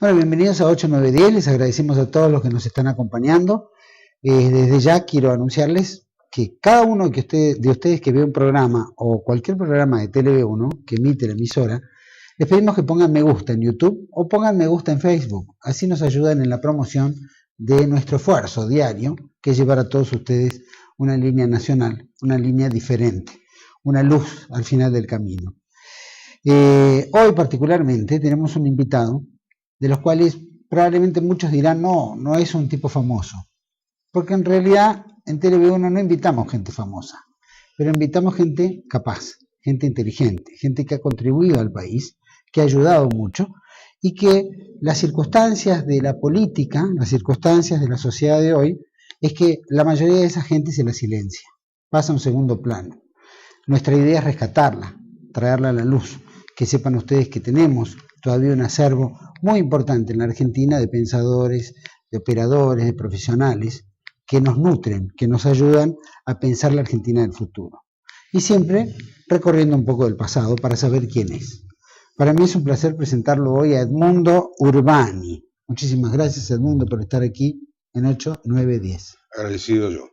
Bueno, bienvenidos a 8910, les agradecemos a todos los que nos están acompañando. Desde ya quiero anunciarles que cada uno de ustedes que ve un programa o cualquier programa de TV1 que emite la emisora, les pedimos que pongan me gusta en YouTube o pongan me gusta en Facebook. Así nos ayudan en la promoción de nuestro esfuerzo diario, que es llevar a todos ustedes una línea nacional, una línea diferente, una luz al final del camino. Hoy particularmente tenemos un invitado de los cuales probablemente muchos dirán, no es un tipo famoso, porque en realidad en TV1 no invitamos gente famosa, pero invitamos gente capaz, gente inteligente, gente que ha contribuido al país, que ha ayudado mucho y que las circunstancias de la política, las circunstancias de la sociedad de hoy, es que la mayoría de esa gente se la silencia, pasa a un segundo plano. Nuestra idea es rescatarla, traerla a la luz, que sepan ustedes que tenemos todavía un acervo muy importante en la Argentina de pensadores, de operadores, de profesionales que nos nutren, que nos ayudan a pensar la Argentina del futuro. Y siempre recorriendo un poco del pasado para saber quién es. Para mí es un placer presentarlo hoy a Edmundo Urbani. Muchísimas gracias, Edmundo, por estar aquí en 8910. Agradecido yo.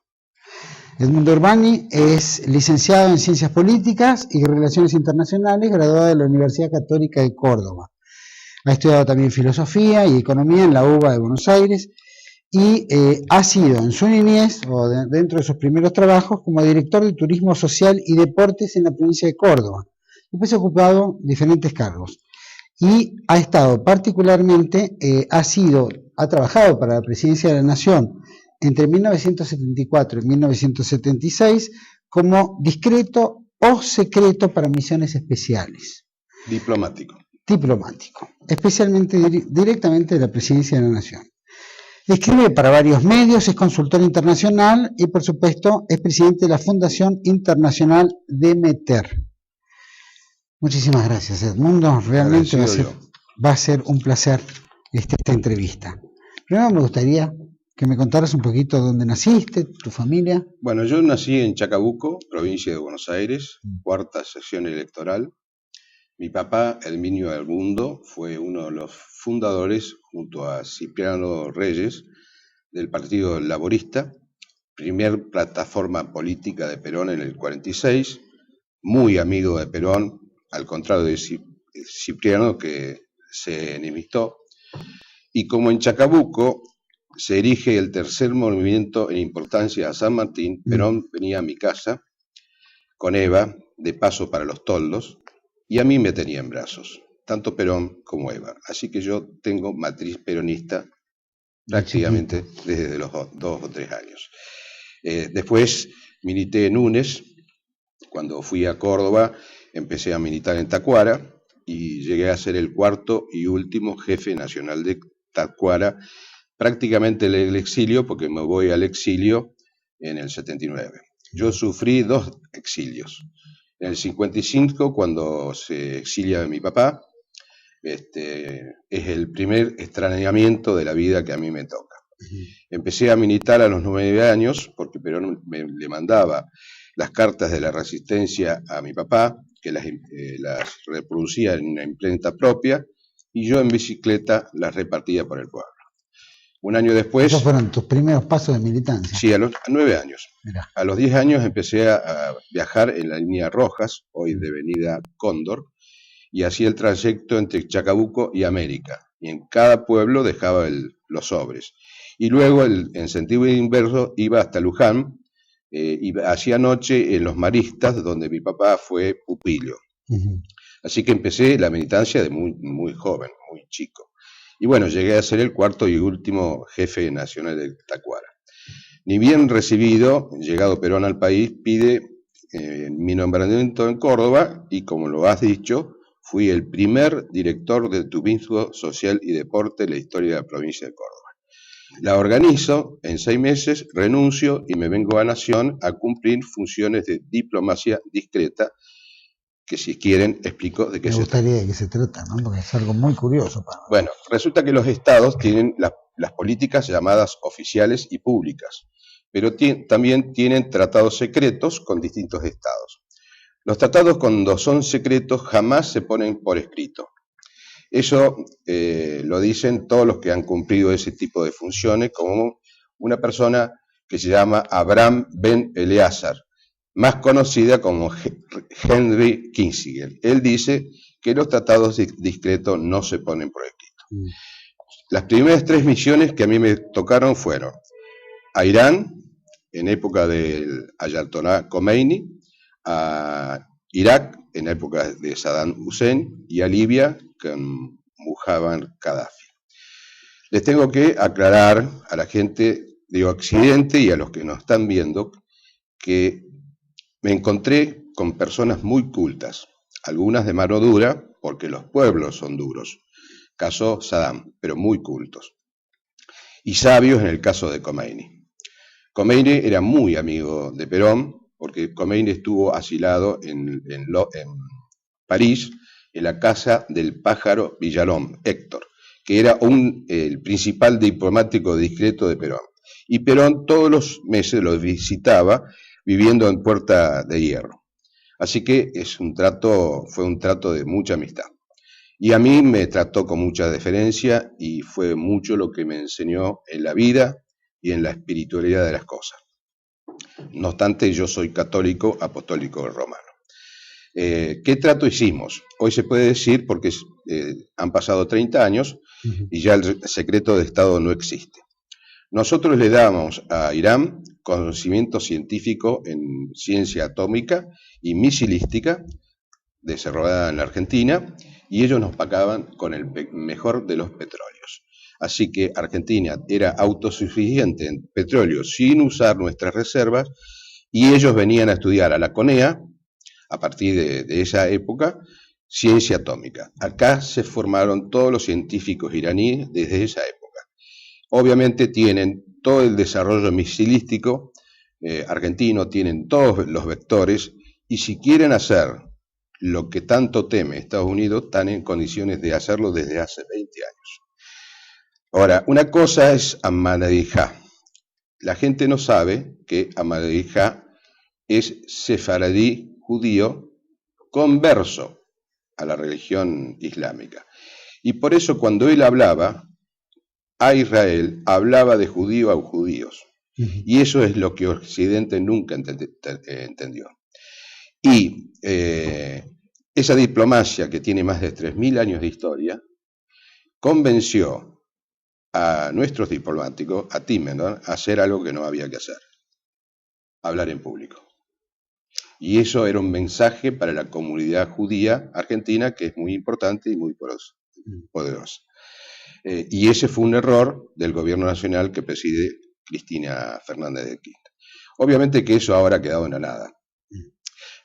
Edmundo Urbani es licenciado en Ciencias Políticas y Relaciones Internacionales, graduado de la Universidad Católica de Córdoba. Ha estudiado también Filosofía y Economía en la UBA de Buenos Aires y ha sido en su niñez, o dentro de sus primeros trabajos, como director de Turismo Social y Deportes en la provincia de Córdoba. Después ha ocupado diferentes cargos y ha estado particularmente, ha trabajado para la Presidencia de la Nación entre 1974 y 1976 como discreto o secreto para misiones especiales. Diplomático, especialmente directamente de la Presidencia de la Nación. Escribe para varios medios, es consultor internacional y por supuesto es presidente de la Fundación Internacional Demeter. Muchísimas gracias, Edmundo. Realmente va a ser un placer esta entrevista. Primero me gustaría que me contaras un poquito dónde naciste, tu familia. Bueno, yo nací en Chacabuco, provincia de Buenos Aires, cuarta sección electoral. Mi papá, Herminio Edmundo, fue uno de los fundadores, junto a Cipriano Reyes, del Partido Laborista, primer plataforma política de Perón en el 46, muy amigo de Perón, al contrario de Cipriano, que se enemistó. Y como en Chacabuco se erige el tercer movimiento en importancia a San Martín, Perón venía a mi casa con Eva, de paso para los toldos, y a mí me tenía en brazos, tanto Perón como Eva. Así que yo tengo matriz peronista prácticamente desde los 2 o 3 años. Después milité en UNES. Cuando fui a Córdoba empecé a militar en Tacuara y llegué a ser el cuarto y último jefe nacional de Tacuara, prácticamente el exilio, porque me voy al exilio en el 79. Yo sufrí 2 exilios. En el 55, cuando se exilia mi papá, es el primer extrañamiento de la vida que a mí me toca. Empecé a militar a los 9 años, porque Perón le mandaba las cartas de la resistencia a mi papá, que las reproducía en una imprenta propia, y yo en bicicleta las repartía por el pueblo. Un año después... ¿Esos fueron tus primeros pasos de militancia? Sí, a 9 años. Mirá. A los 10 años empecé a viajar en la línea Rojas, hoy de Avenida Cóndor, y hacía el trayecto entre Chacabuco y América. Y en cada pueblo dejaba los sobres. Y luego, en sentido inverso, iba hasta Luján, y hacía noche en los Maristas, donde mi papá fue pupilo. Así que empecé la militancia de muy, muy joven, muy chico. Y bueno, llegué a ser el cuarto y último jefe nacional de Tacuara. Ni bien recibido, llegado Perón al país, pide mi nombramiento en Córdoba y, como lo has dicho, fui el primer director de Turismo Social y Deporte de la historia de la provincia de Córdoba. La organizo en 6 meses, renuncio y me vengo a Nación a cumplir funciones de diplomacia discreta, que si quieren explico de qué se trata. Me gustaría de qué se trata, ¿no? Porque es algo muy curioso. Bueno, resulta que los estados tienen las políticas llamadas oficiales y públicas, pero también tienen tratados secretos con distintos estados. Los tratados, cuando son secretos, jamás se ponen por escrito. Eso lo dicen todos los que han cumplido ese tipo de funciones, como una persona que se llama Abraham Ben Eleazar, más conocida como Henry Kissinger. Él dice que los tratados discretos no se ponen por escrito. Las primeras 3 misiones que a mí me tocaron fueron a Irán, en época del Ayatollah Khomeini, a Irak, en época de Saddam Hussein, y a Libia, con Muammar Gaddafi. Les tengo que aclarar a la gente de Occidente y a los que nos están viendo que me encontré con personas muy cultas, algunas de mano dura, porque los pueblos son duros, caso Saddam, pero muy cultos, y sabios en el caso de Khomeini. Khomeini era muy amigo de Perón, porque Khomeini estuvo asilado en París, en la casa del pájaro Villalón, Héctor, que era el principal diplomático discreto de Perón. Y Perón todos los meses lo visitaba, viviendo en Puerta de Hierro. Así que fue un trato de mucha amistad. Y a mí me trató con mucha deferencia y fue mucho lo que me enseñó en la vida y en la espiritualidad de las cosas. No obstante, yo soy católico apostólico romano. ¿Qué trato hicimos? Hoy se puede decir, porque han pasado 30 años y ya el secreto de Estado no existe. Nosotros le dábamos a Irán conocimiento científico en ciencia atómica y misilística, desarrollada en la Argentina, y ellos nos pagaban con el mejor de los petróleos. Así que Argentina era autosuficiente en petróleo sin usar nuestras reservas, y ellos venían a estudiar a la CONEA, a partir de esa época, ciencia atómica. Acá se formaron todos los científicos iraníes desde esa época. Obviamente tienen todo el desarrollo misilístico argentino, tienen todos los vectores, y si quieren hacer lo que tanto teme Estados Unidos, están en condiciones de hacerlo desde hace 20 años. Ahora, una cosa es Ahmadiyya. La gente no sabe que Ahmadiyya es sefaradí judío converso a la religión islámica. Y por eso cuando él hablaba a Israel, hablaba de judío a judíos. Y eso es lo que Occidente nunca entendió. Y esa diplomacia que tiene más de 3.000 años de historia, convenció a nuestros diplomáticos, a Timmendorf, a hacer algo que no había que hacer: hablar en público. Y eso era un mensaje para la comunidad judía argentina, que es muy importante y muy poderosa. Y ese fue un error del gobierno nacional que preside Cristina Fernández de Kirchner. Obviamente que eso ahora ha quedado en la nada.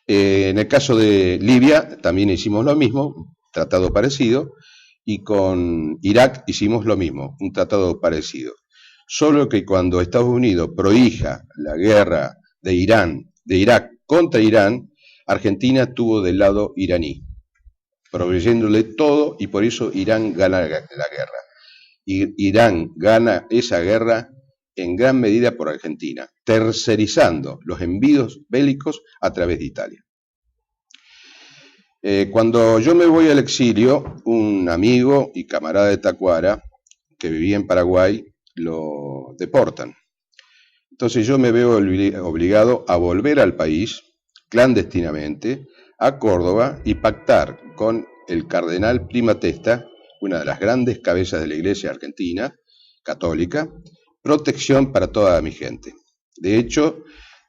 En el caso de Libia también hicimos lo mismo, tratado parecido, y con Irak hicimos lo mismo, un tratado parecido. Solo que cuando Estados Unidos prohija la guerra de Irak contra Irán, Argentina estuvo del lado iraní, proveyéndole todo, y por eso Irán gana la guerra. Y Irán gana esa guerra en gran medida por Argentina, tercerizando los envíos bélicos a través de Italia. Cuando yo me voy al exilio, un amigo y camarada de Tacuara, que vivía en Paraguay, lo deportan. Entonces yo me veo obligado a volver al país, clandestinamente, a Córdoba, y pactar con el cardenal Prima Testa, una de las grandes cabezas de la Iglesia argentina, católica, protección para toda mi gente. De hecho,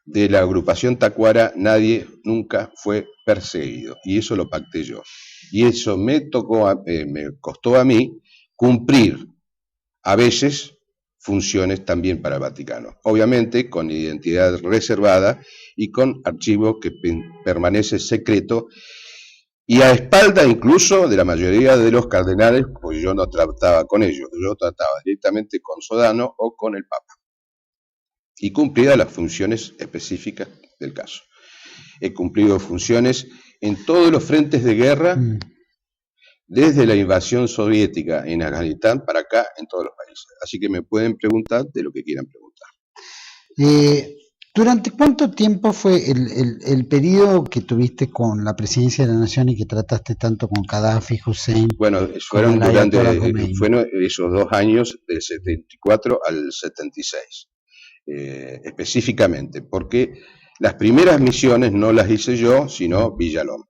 de la agrupación Tacuara nadie nunca fue perseguido, y eso lo pacté yo. Y eso me costó a mí cumplir a veces funciones también para el Vaticano, obviamente con identidad reservada y con archivo que permanece secreto, y a espalda incluso de la mayoría de los cardenales, pues yo no trataba con ellos, yo trataba directamente con Sodano o con el Papa, y cumplía las funciones específicas del caso. He cumplido funciones en todos los frentes de guerra, desde la invasión soviética en Afganistán para acá, en todos los países. Así que me pueden preguntar de lo que quieran preguntar. ¿Durante cuánto tiempo fue el periodo que tuviste con la presidencia de la Nación y que trataste tanto con Gaddafi, Hussein, Bueno, con el Ayatollah Khomeini? fueron esos 2 años, del 74 al 76, específicamente, porque las primeras misiones no las hice yo, sino Villalón.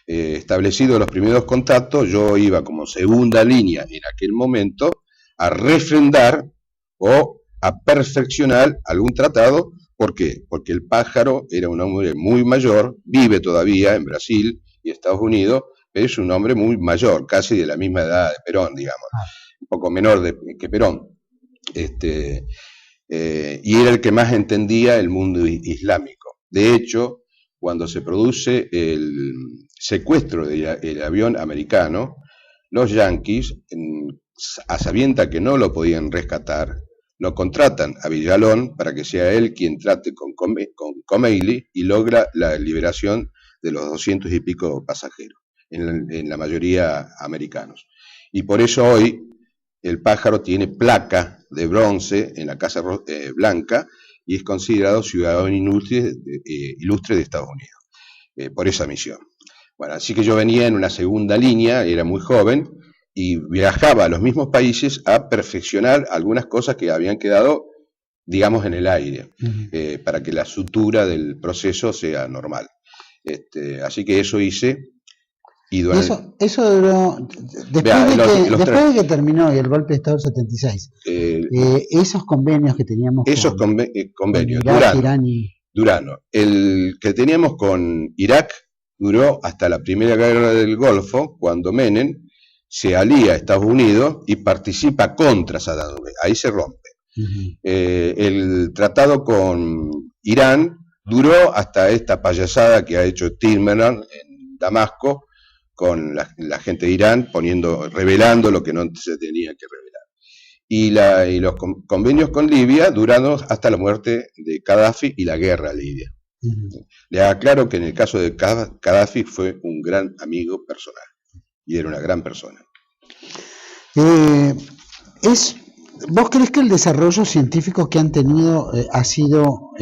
Establecidos los primeros contactos, yo iba como segunda línea en aquel momento a refrendar o a perfeccionar algún tratado. ¿Por qué? Porque el pájaro era un hombre muy mayor, vive todavía en Brasil y Estados Unidos, pero es un hombre muy mayor, casi de la misma edad de Perón, digamos, un poco menor que Perón. Y era el que más entendía el mundo islámico. De hecho, cuando se produce el secuestro del avión americano, los yanquis, a sabiendas que no lo podían rescatar, lo contratan a Villalón para que sea él quien trate con Khomeini y logra la liberación de los 200 y pico pasajeros, en la mayoría americanos. Y por eso hoy el pájaro tiene placa de bronce en la Casa Blanca y es considerado ciudadano ilustre de Estados Unidos, por esa misión. Bueno, así que yo venía en una segunda línea, era muy joven, y viajaba a los mismos países a perfeccionar algunas cosas que habían quedado, digamos, en el aire, para que la sutura del proceso sea normal. Así que eso hice. Y eso duró, después de que terminó el golpe de Estado del 76, esos convenios que teníamos convenios, con Irak, Irán y... Durano, el que teníamos con Irak duró hasta la primera guerra del Golfo, cuando Menem se alía a Estados Unidos y participa contra Saddam Hussein. Ahí se rompe. El tratado con Irán duró hasta esta payasada que ha hecho Timmermans en Damasco con la gente de Irán, revelando lo que no se tenía que revelar. Y los convenios con Libia duraron hasta la muerte de Gaddafi y la guerra a Libia. Le aclaro que en el caso de Gaddafi fue un gran amigo personal. Y era una gran persona. ¿Vos crees que el desarrollo científico que han tenido ha sido,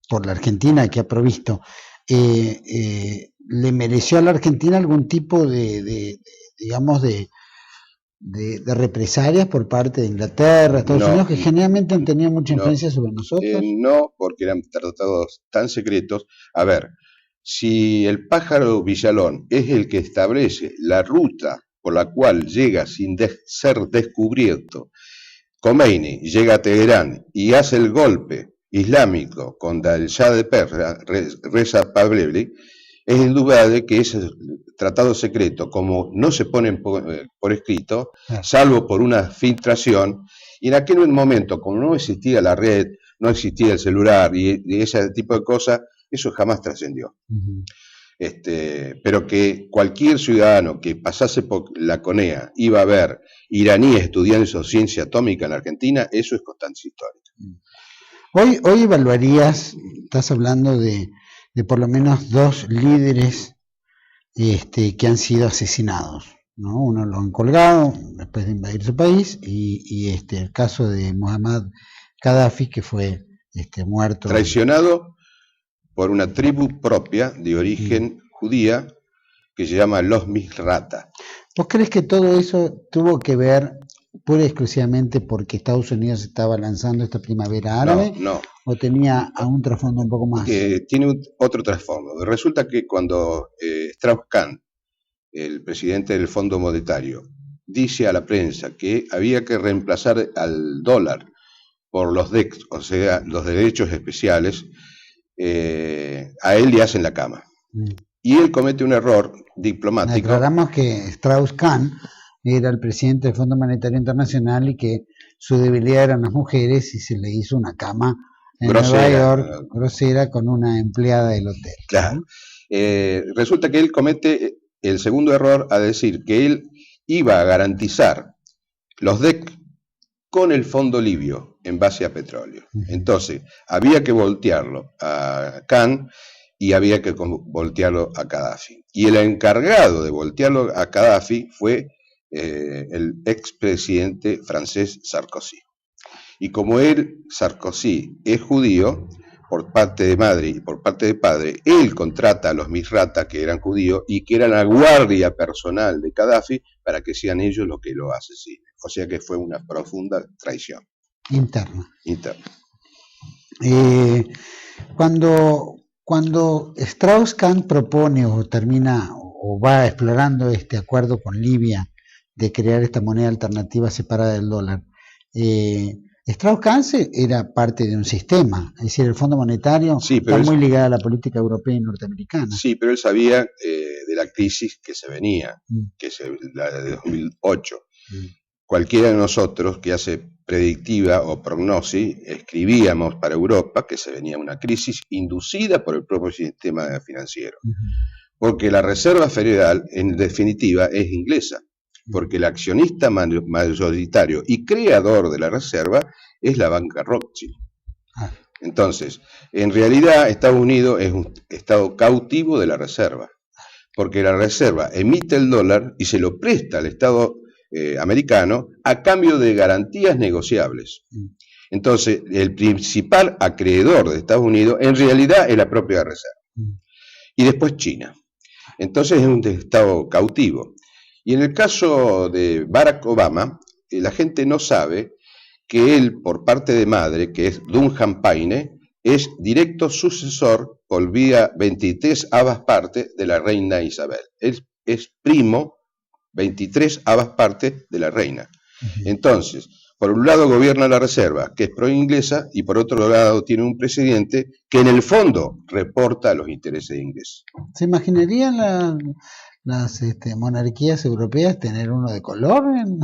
por la Argentina, que ha provisto, le mereció a la Argentina algún tipo de represalias por parte de Inglaterra, Estados Unidos, que generalmente han tenido mucha influencia sobre nosotros? No, porque eran tratados tan secretos. A ver, si el pájaro Villalón es el que establece la ruta por la cual llega sin ser descubierto Khomeini, llega a Teherán y hace el golpe islámico contra el Shah de Persia, Reza Pahlavi, es indudable que ese tratado secreto, como no se pone por escrito, salvo por una filtración, y en aquel momento, como no existía la red, no existía el celular y ese tipo de cosas, eso jamás trascendió. Pero que cualquier ciudadano que pasase por la CONEA iba a ver iraníes estudiando ciencia atómica en la Argentina, eso es constancia histórica. Hoy evaluarías, estás hablando de por lo menos 2 líderes que han sido asesinados, ¿no? Uno lo han colgado después de invadir su país y el caso de Muammar Gaddafi, que fue muerto. Traicionado por una tribu propia de origen judía que se llama los Misrata. ¿Vos crees que todo eso tuvo que ver pura y exclusivamente porque Estados Unidos estaba lanzando esta primavera árabe? No. ¿O tenía un trasfondo un poco más? Tiene otro trasfondo. Resulta que cuando Strauss-Kahn, el presidente del Fondo Monetario, dice a la prensa que había que reemplazar al dólar por los DEC, o sea, los derechos especiales, a él le hacen la cama. Y él comete un error diplomático. Aclaramos que Strauss-Kahn era el presidente del Fondo Monetario Internacional y que su debilidad eran las mujeres y se le hizo una cama en Nueva York, grosera, con una empleada del hotel. Claro. Resulta que él comete el segundo error a decir que él iba a garantizar los DEC con el fondo libio en base a petróleo. Entonces, había que voltearlo a Kahn y había que voltearlo a Gaddafi. Y el encargado de voltearlo a Gaddafi fue el expresidente francés Sarkozy. Y como él, Sarkozy, es judío, por parte de madre y por parte de padre, él contrata a los Misrata, que eran judíos y que eran la guardia personal de Gaddafi, para que sean ellos los que lo asesinen. O sea que fue una profunda traición interna. interna. Cuando Strauss-Kahn propone o termina o va explorando este acuerdo con Libia de crear esta moneda alternativa separada del dólar, Strauss-Kahn era parte de un sistema, es decir, el Fondo Monetario está muy ligado a la política europea y norteamericana. Sí, pero él sabía de la crisis que se venía, que es la de 2008. Cualquiera de nosotros que hace predictiva o prognosis, escribíamos para Europa que se venía una crisis inducida por el propio sistema financiero. Porque la Reserva Federal, en definitiva, es inglesa. Porque el accionista mayoritario y creador de la Reserva es la banca Rothschild. Entonces, en realidad, Estados Unidos es un estado cautivo de la Reserva. Porque la Reserva emite el dólar y se lo presta al Estado americano a cambio de garantías negociables. Entonces, el principal acreedor de Estados Unidos en realidad es la propia Reserva. Y después China. Entonces es un estado cautivo. Y en el caso de Barack Obama, la gente no sabe que él, por parte de madre, que es Dunham Paine, es directo sucesor por vía 23 avas parte de la reina Isabel. Él es primo 23 avas parte de la reina. Entonces, por un lado gobierna la Reserva, que es pro-inglesa, y por otro lado tiene un presidente que en el fondo reporta a los intereses ingleses. ¿Se imaginarían las monarquías europeas tener uno de color en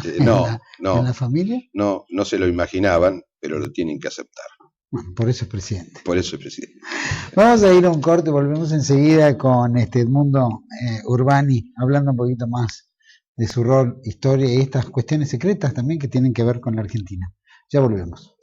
la familia? No se lo imaginaban, pero lo tienen que aceptar. Bueno, por eso es presidente. Por eso es presidente. Vamos a ir a un corte, volvemos enseguida con Edmundo Urbani, hablando un poquito más de su rol, historia y estas cuestiones secretas también que tienen que ver con la Argentina. Ya volvemos.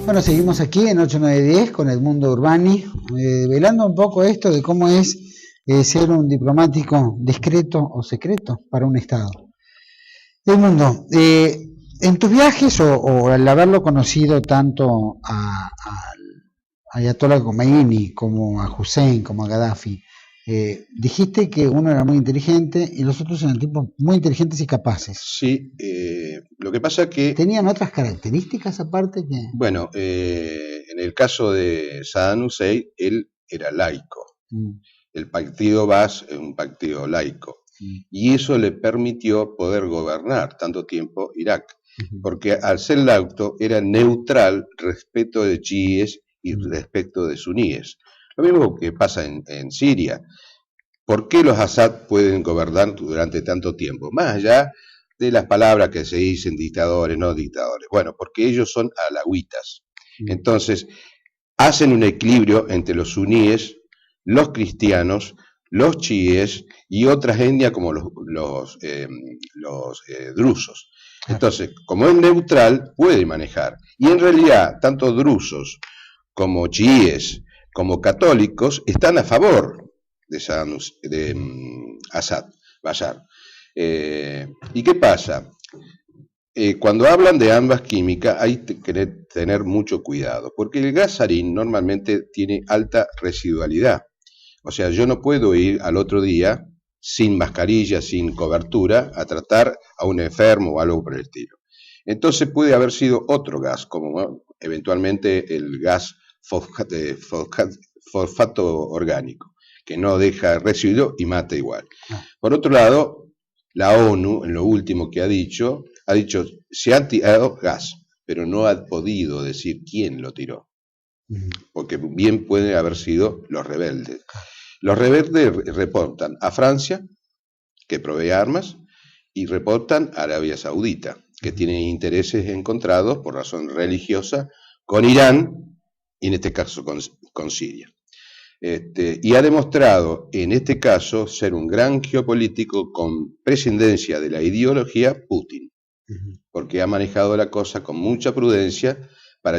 Bueno, seguimos aquí en 8910 con Edmundo Urbani, velando un poco esto de cómo es ser un diplomático discreto o secreto para un Estado. Edmundo, en tus viajes o al haberlo conocido tanto a Ayatollah Khomeini como a Hussein, como a Gaddafi, dijiste que uno era muy inteligente y los otros eran tipos muy inteligentes y capaces. Sí, lo que pasa es que... ¿Tenían otras características aparte que...? Bueno, en el caso de Saddam Hussein, él era laico. El partido Baas es un partido laico. Y eso le permitió poder gobernar tanto tiempo Irak. Porque al ser laico era neutral respecto de chiíes y respecto de suníes. Lo mismo que pasa en Siria. ¿Por qué los Assad pueden gobernar durante tanto tiempo? Más allá de las palabras que se dicen dictadores, no dictadores. Bueno, porque ellos son alawitas. Entonces, hacen un equilibrio entre los suníes, los cristianos, los chiíes y otras etnias como los drusos. Entonces, como es neutral, puede manejar. Y en realidad, tanto drusos como chiíes como católicos están a favor de Assad, Bashar. ¿Y qué pasa? cuando hablan de ambas químicas hay que tener mucho cuidado, porque el gas sarín normalmente tiene alta residualidad. O sea, yo no puedo ir al otro día sin mascarilla, sin cobertura, a tratar a un enfermo o algo por el estilo. Entonces puede haber sido otro gas, como eventualmente el gas fosfato orgánico, que no deja residuo y mata igual. Por otro lado, la ONU, en lo último que ha dicho, se ha tirado gas, pero no ha podido decir quién lo tiró, porque bien pueden haber sido los rebeldes. Los rebeldes reportan a Francia, que provee armas, y reportan a Arabia Saudita, que tiene intereses encontrados por razón religiosa con Irán, y en este caso con Siria. Y ha demostrado en este caso ser un gran geopolítico con prescindencia de la ideología Putin, porque ha manejado la cosa con mucha prudencia para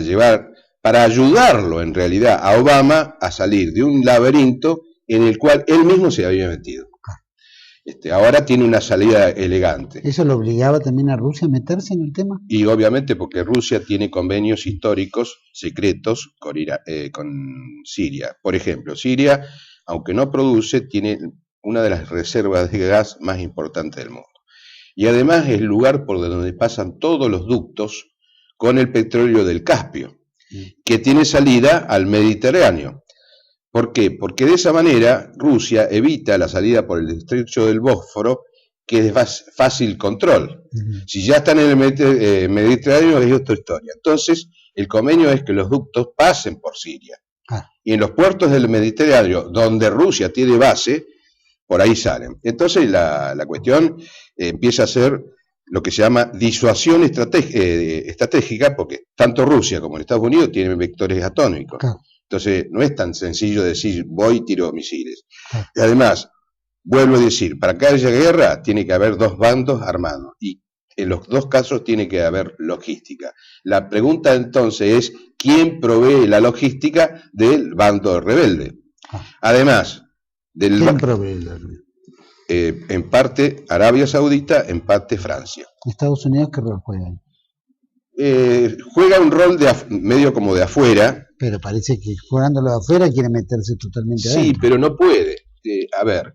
ayudarlo en realidad a Obama a salir de un laberinto en el cual él mismo se había metido. Ahora tiene una salida elegante. ¿Eso lo obligaba también a Rusia a meterse en el tema? Y obviamente porque Rusia tiene convenios históricos secretos con Siria. Por ejemplo, Siria, aunque no produce, tiene una de las reservas de gas más importantes del mundo. Y además es el lugar por donde pasan todos los ductos con el petróleo del Caspio, que tiene salida al Mediterráneo. ¿Por qué? Porque de esa manera Rusia evita la salida por el estrecho del Bósforo, que es de fácil control. Si ya están en el Mediterráneo es otra historia. Entonces, el convenio es que los ductos pasen por Siria. Y en los puertos del Mediterráneo, donde Rusia tiene base, por ahí salen. Entonces, la cuestión empieza a ser lo que se llama disuasión estratégica, porque tanto Rusia como Estados Unidos tienen vectores atómicos. Entonces, no es tan sencillo decir, voy y tiro misiles. Y además, vuelvo a decir, para que haya guerra, tiene que haber dos bandos armados. Y en los dos casos tiene que haber logística. La pregunta entonces es, ¿quién provee la logística del bando rebelde? Además, ¿quién provee la en parte Arabia Saudita, en parte Francia. ¿Estados Unidos qué rol juega ahí? Juega un rol medio como de afuera. Pero parece que jugándolo de afuera quiere meterse totalmente adentro. Sí, pero no puede. A ver,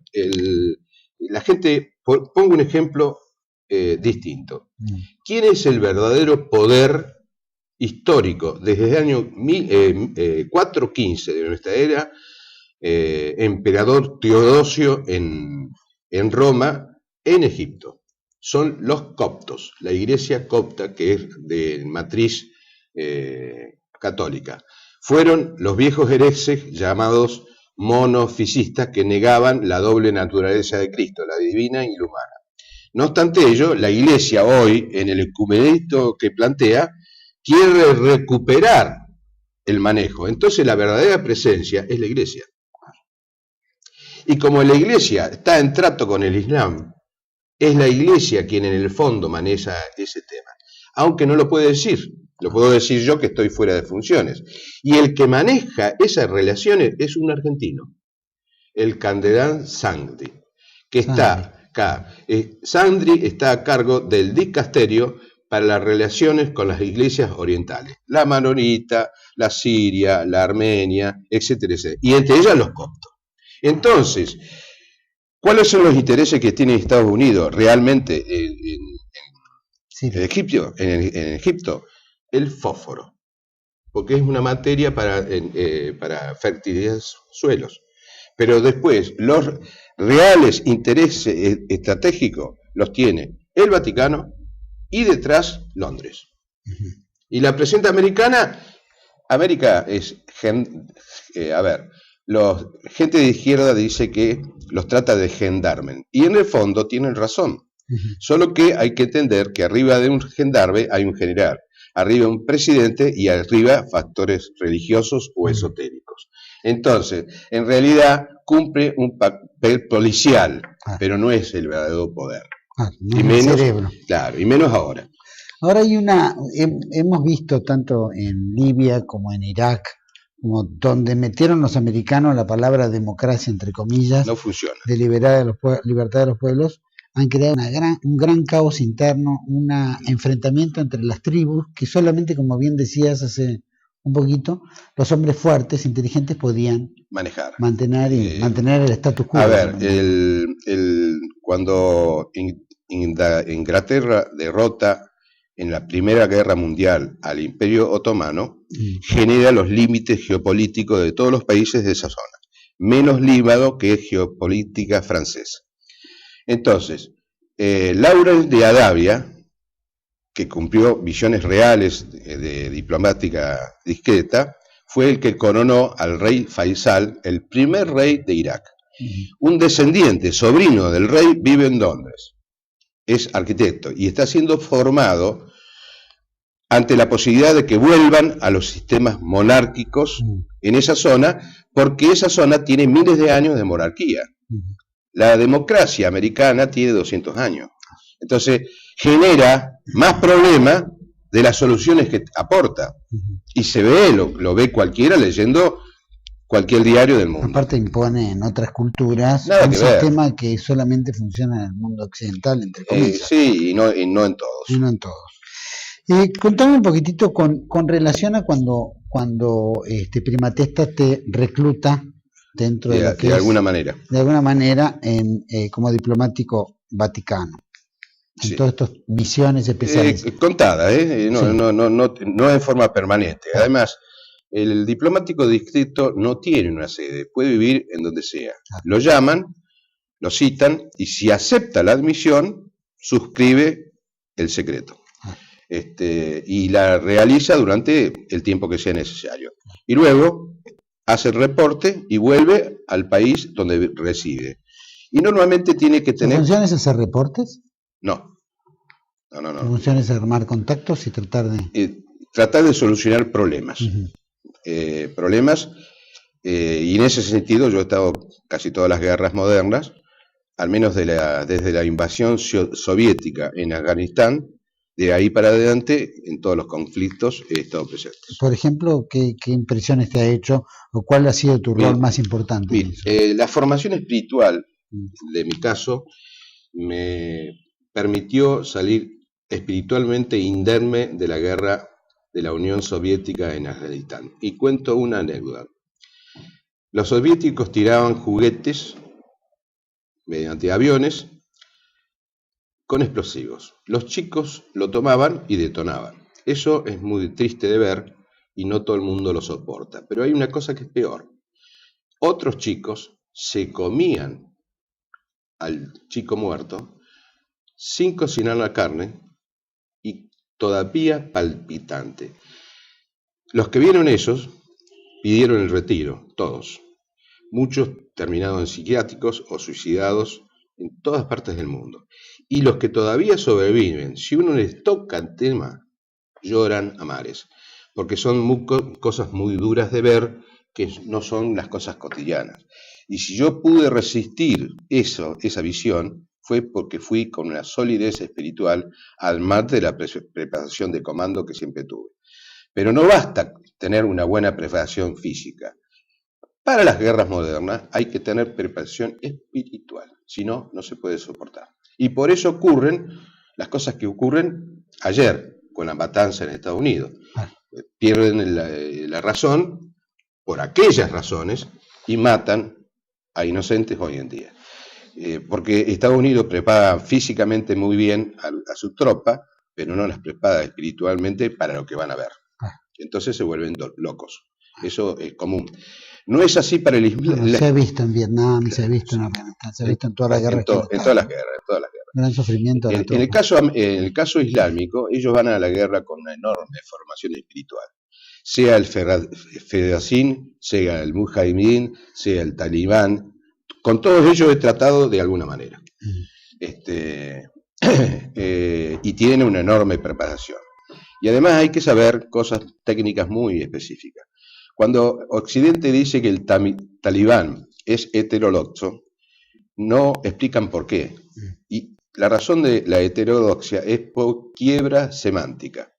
la gente, pongo un ejemplo distinto. ¿Quién es el verdadero poder histórico desde el año 415 de nuestra era? Emperador Teodosio en Roma, en Egipto. Son los coptos, la iglesia copta, que es de matriz católica. Fueron los viejos herejes llamados monofisistas que negaban la doble naturaleza de Cristo, la divina y la humana. No obstante ello, la iglesia hoy, en el ecumenismo que plantea, quiere recuperar el manejo. Entonces la verdadera presencia es la iglesia. Y como la iglesia está en trato con el Islam, es la iglesia quien en el fondo maneja ese tema. Aunque no lo puede decir, lo puedo decir yo que estoy fuera de funciones. Y el que maneja esas relaciones es un argentino, el cardenal Sandri, que está acá. Sandri está a cargo del dicasterio para las relaciones con las iglesias orientales, la maronita, la siria, la armenia, etcétera, etcétera, y entre ellas los coptos. Entonces, ¿cuáles son los intereses que tiene Estados Unidos realmente en Egipto? El fósforo, porque es una materia para fertilizar suelos. Pero después, los reales intereses estratégicos los tiene el Vaticano y detrás Londres. Y la presidenta americana, América es, gente de izquierda dice que los trata de gendarmen, y en el fondo tienen razón. Solo que hay que entender que arriba de un gendarme hay un general, arriba un presidente y arriba factores religiosos o esotéricos. Entonces, en realidad cumple un papel policial, pero no es el verdadero poder. No y menos, cerebro. Claro, y menos ahora. Ahora hemos visto tanto en Libia como en Irak, como donde metieron los americanos la palabra democracia, entre comillas, no funciona. De libertad de los pueblos, han creado un gran caos interno, un enfrentamiento entre las tribus, que solamente, como bien decías hace un poquito, los hombres fuertes, inteligentes, podían manejar. Mantener el status quo. A ver, cuando Inglaterra derrota en la Primera Guerra Mundial al Imperio Otomano, genera los límites geopolíticos de todos los países de esa zona, menos Líbano, que es geopolítica francesa. Entonces, Lawrence de Arabia, que cumplió misiones reales de diplomática discreta, fue el que coronó al rey Faisal, el primer rey de Irak. Un descendiente, sobrino del rey, vive en Londres. Es arquitecto y está siendo formado ante la posibilidad de que vuelvan a los sistemas monárquicos en esa zona, porque esa zona tiene miles de años de monarquía. La democracia americana tiene 200 años. Entonces, genera más problemas de las soluciones que aporta. Y se ve, lo ve cualquiera leyendo cualquier diario del mundo. Aparte impone en otras culturas un sistema que solamente funciona en el mundo occidental, entre comillas. Sí, y no en todos. Y no en todos. Contame un poquitito con relación a cuando Prima Testa te recluta dentro de lo que de alguna manera. De alguna manera como diplomático vaticano. En Sí. todas estas misiones especiales. Contada, no en forma permanente. Además, el diplomático distrito no tiene una sede, puede vivir en donde sea. Lo llaman, lo citan, y si acepta la admisión, suscribe el secreto. Y la realiza durante el tiempo que sea necesario. Y luego hace el reporte y vuelve al país donde reside. Y normalmente tiene que tener... ¿Tu función es hacer reportes? No. ¿Tu función es armar contactos y tratar de solucionar problemas? Problemas, y en ese sentido yo he estado casi todas las guerras modernas, al menos desde la invasión soviética en Afganistán, de ahí para adelante, en todos los conflictos he estado presente. Por ejemplo, ¿qué impresiones te ha hecho o cuál ha sido tu rol más importante? La formación espiritual, de mi caso, me permitió salir espiritualmente indemne de la guerra de la Unión Soviética en Afganistán. Y cuento una anécdota. Los soviéticos tiraban juguetes mediante aviones con explosivos. Los chicos lo tomaban y detonaban. Eso es muy triste de ver y no todo el mundo lo soporta. Pero hay una cosa que es peor. Otros chicos se comían al chico muerto sin cocinar la carne y todavía palpitante. Los que vieron esos pidieron el retiro, todos. Muchos terminaron en psiquiátricos o suicidados en todas partes del mundo. Y los que todavía sobreviven, si uno les toca el tema, lloran a mares, porque son cosas muy duras de ver, que no son las cosas cotidianas. Y si yo pude resistir esa visión, fue porque fui con una solidez espiritual, al margen de la preparación de comando que siempre tuve. Pero no basta tener una buena preparación física. Para las guerras modernas hay que tener preparación espiritual, si no, no se puede soportar. Y por eso ocurren las cosas que ocurren ayer, con la matanza en Estados Unidos. Pierden la razón por aquellas razones y matan a inocentes hoy en día. Porque Estados Unidos prepara físicamente muy bien a su tropa, pero no las prepara espiritualmente para lo que van a ver. Entonces se vuelven locos. Eso es común. No es así para el Islam. Se ha visto en Vietnam, se ha visto en Afganistán, se ha visto en todas las guerras. En todas las guerras. Gran sufrimiento. En el caso islámico, ellos van a la guerra con una enorme formación espiritual. Sea el Fedayeen, sea el Mujahideen, sea el Talibán, con todos ellos he tratado de alguna manera. Y tienen una enorme preparación. Y además hay que saber cosas técnicas muy específicas. Cuando Occidente dice que el Talibán es heterodoxo, no explican por qué. Y la razón de la heterodoxia es por quiebra semántica.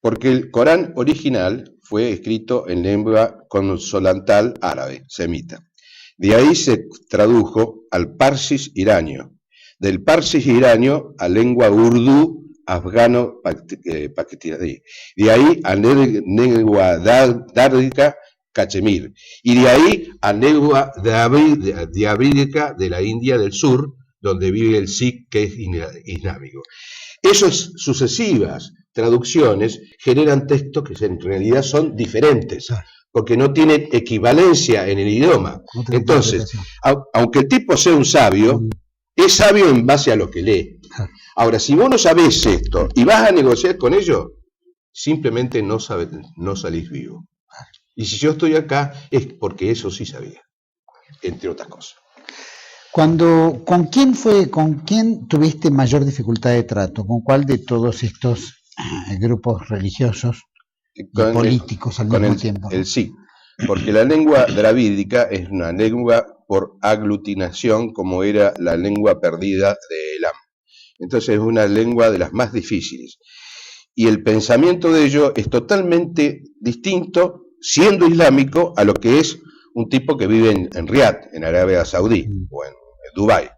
Porque el Corán original fue escrito en lengua consonantal árabe, semita. De ahí se tradujo al parsis iranio. del parsi iraño a lengua urdú afgano pakistaní, de ahí a lengua dárdica cachemir, y de ahí a lengua diabídica de la India del Sur, donde vive el Sikh, que es islámico. Esas sucesivas traducciones generan textos que en realidad son diferentes, porque no tienen equivalencia en el idioma. Entonces, aunque el tipo sea un sabio, es sabio en base a lo que lee. Ahora, si vos no sabés esto y vas a negociar con ellos, simplemente no salís vivo. Y si yo estoy acá es porque eso sí sabía, entre otras cosas. ¿Con quién tuviste mayor dificultad de trato? ¿Con cuál de todos estos grupos religiosos y políticos al mismo tiempo? El sí, porque la lengua dravídica es una lengua por aglutinación, como era la lengua perdida de Elam. Entonces es una lengua de las más difíciles. Y el pensamiento de ellos es totalmente distinto, siendo islámico, a lo que es un tipo que vive en Riad, en Arabia Saudí, o en Dubái.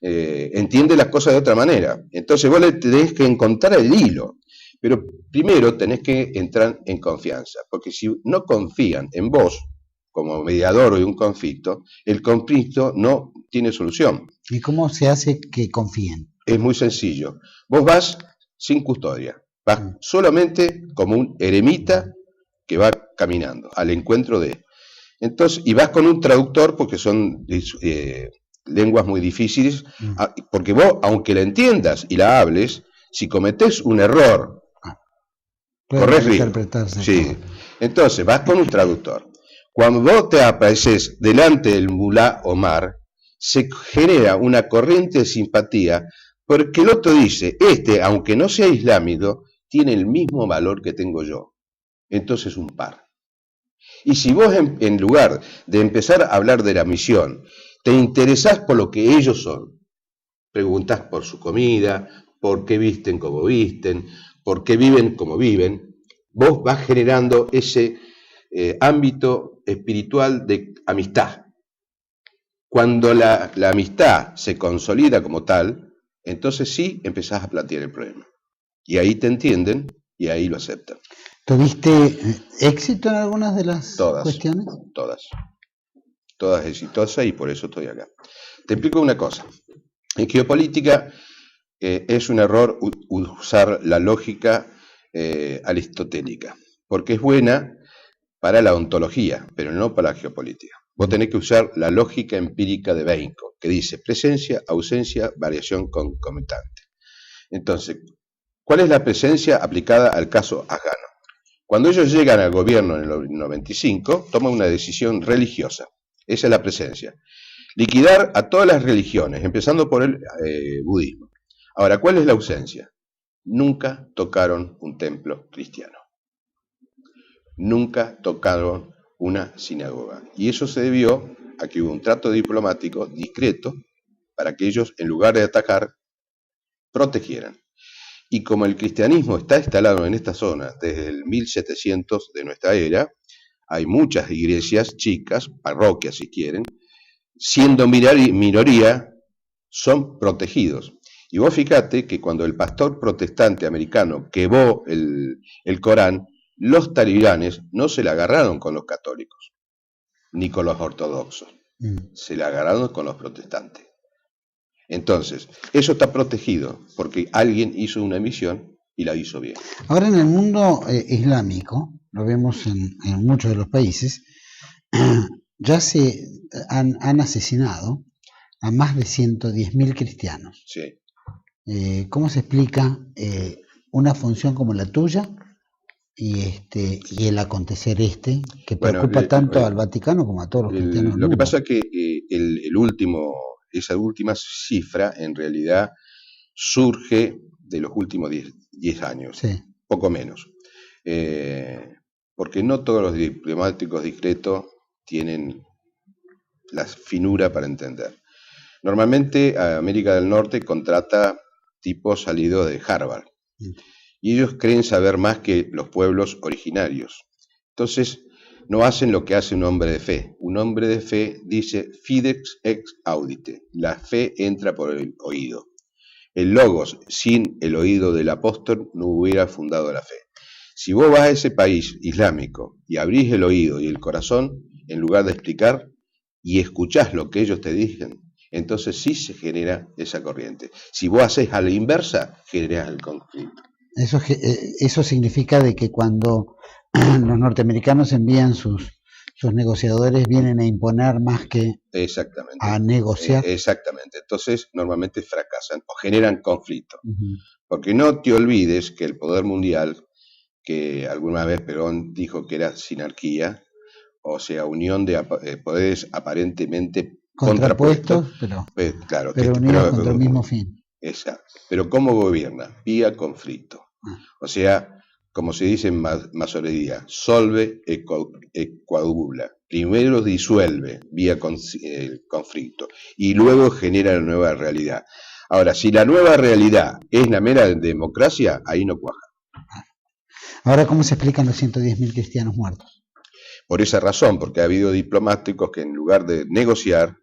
Entiende las cosas de otra manera. Entonces vos le tenés que encontrar el hilo. Pero primero tenés que entrar en confianza, porque si no confían en vos, como mediador de un conflicto, el conflicto no tiene solución. ¿Y cómo se hace que confíen? Es muy sencillo. Vos vas sin custodia, vas solamente como un eremita que va caminando al encuentro de... Entonces, y vas con un traductor porque son lenguas muy difíciles, porque vos, aunque la entiendas y la hables, si cometés un error, corres riesgo. Sí. Entonces, vas con un traductor. Cuando vos te apareces delante del mulá Omar, se genera una corriente de simpatía, porque el otro dice, aunque no sea islámico, tiene el mismo valor que tengo yo. Entonces, un par. Y si vos, en lugar de empezar a hablar de la misión, te interesás por lo que ellos son, preguntás por su comida, por qué visten como visten, por qué viven como viven, vos vas generando ese ámbito espiritual de amistad. Cuando la amistad se consolida como tal, entonces sí empezás a plantear el problema. Y ahí te entienden y ahí lo aceptan. ¿Tuviste éxito en algunas de las cuestiones? Todas exitosas, y por eso estoy acá. Te explico una cosa. En geopolítica es un error usar la lógica aristotélica, porque es buena para la ontología, pero no para la geopolítica. Vos tenés que usar la lógica empírica de Bacon, que dice presencia, ausencia, variación concomitante. Entonces, ¿cuál es la presencia aplicada al caso afgano? Cuando ellos llegan al gobierno en el 95, toman una decisión religiosa. Esa es la presencia. Liquidar a todas las religiones, empezando por el budismo. Ahora, ¿cuál es la ausencia? Nunca tocaron un templo cristiano. Nunca tocaron una sinagoga. Y eso se debió a que hubo un trato diplomático discreto para que ellos, en lugar de atacar, protegieran. Y como el cristianismo está instalado en esta zona desde el 1700 de nuestra era, hay muchas iglesias chicas, parroquias si quieren, siendo minoría, son protegidos. Y vos fíjate que cuando el pastor protestante americano quemó el Corán, los talibanes no se la agarraron con los católicos, ni con los ortodoxos, se la agarraron con los protestantes. Entonces, eso está protegido porque alguien hizo una misión y la hizo bien. Ahora en el mundo islámico, lo vemos en muchos de los países, ya se han asesinado a más de 110.000 cristianos. Sí. ¿Cómo se explica una función como la tuya y el acontecer que preocupa tanto al Vaticano como a todos los cristianos del mundo? Lo que pasa es que esa última cifra en realidad surge de los últimos 10 años, sí. Poco menos. Porque no todos los diplomáticos discretos tienen la finura para entender. Normalmente América del Norte contrata tipos salidos de Harvard. Y ellos creen saber más que los pueblos originarios. Entonces, no hacen lo que hace un hombre de fe. Un hombre de fe dice fidex ex audite, la fe entra por el oído. El logos, sin el oído del apóstol, no hubiera fundado la fe. Si vos vas a ese país islámico y abrís el oído y el corazón, en lugar de explicar, y escuchás lo que ellos te dicen, entonces sí se genera esa corriente. Si vos haces a la inversa, generás el conflicto. Eso significa de que cuando los norteamericanos envían sus negociadores, vienen a imponer más que exactamente, a negociar. Exactamente. Entonces normalmente fracasan o generan conflicto. Porque no te olvides que el poder mundial, que alguna vez Perón dijo que era sinarquía, o sea, unión de poderes aparentemente contrapuestos, pero unidos contra el mismo fin. Exacto. Pero ¿cómo gobierna? Vía conflicto. O sea, como se dice en masonería, solve e coadula. Primero disuelve vía conflicto y luego genera la nueva realidad. Ahora, si la nueva realidad es la mera democracia, ahí no cuaja. Ahora, ¿cómo se explican los 110.000 cristianos muertos? Por esa razón, porque ha habido diplomáticos que en lugar de negociar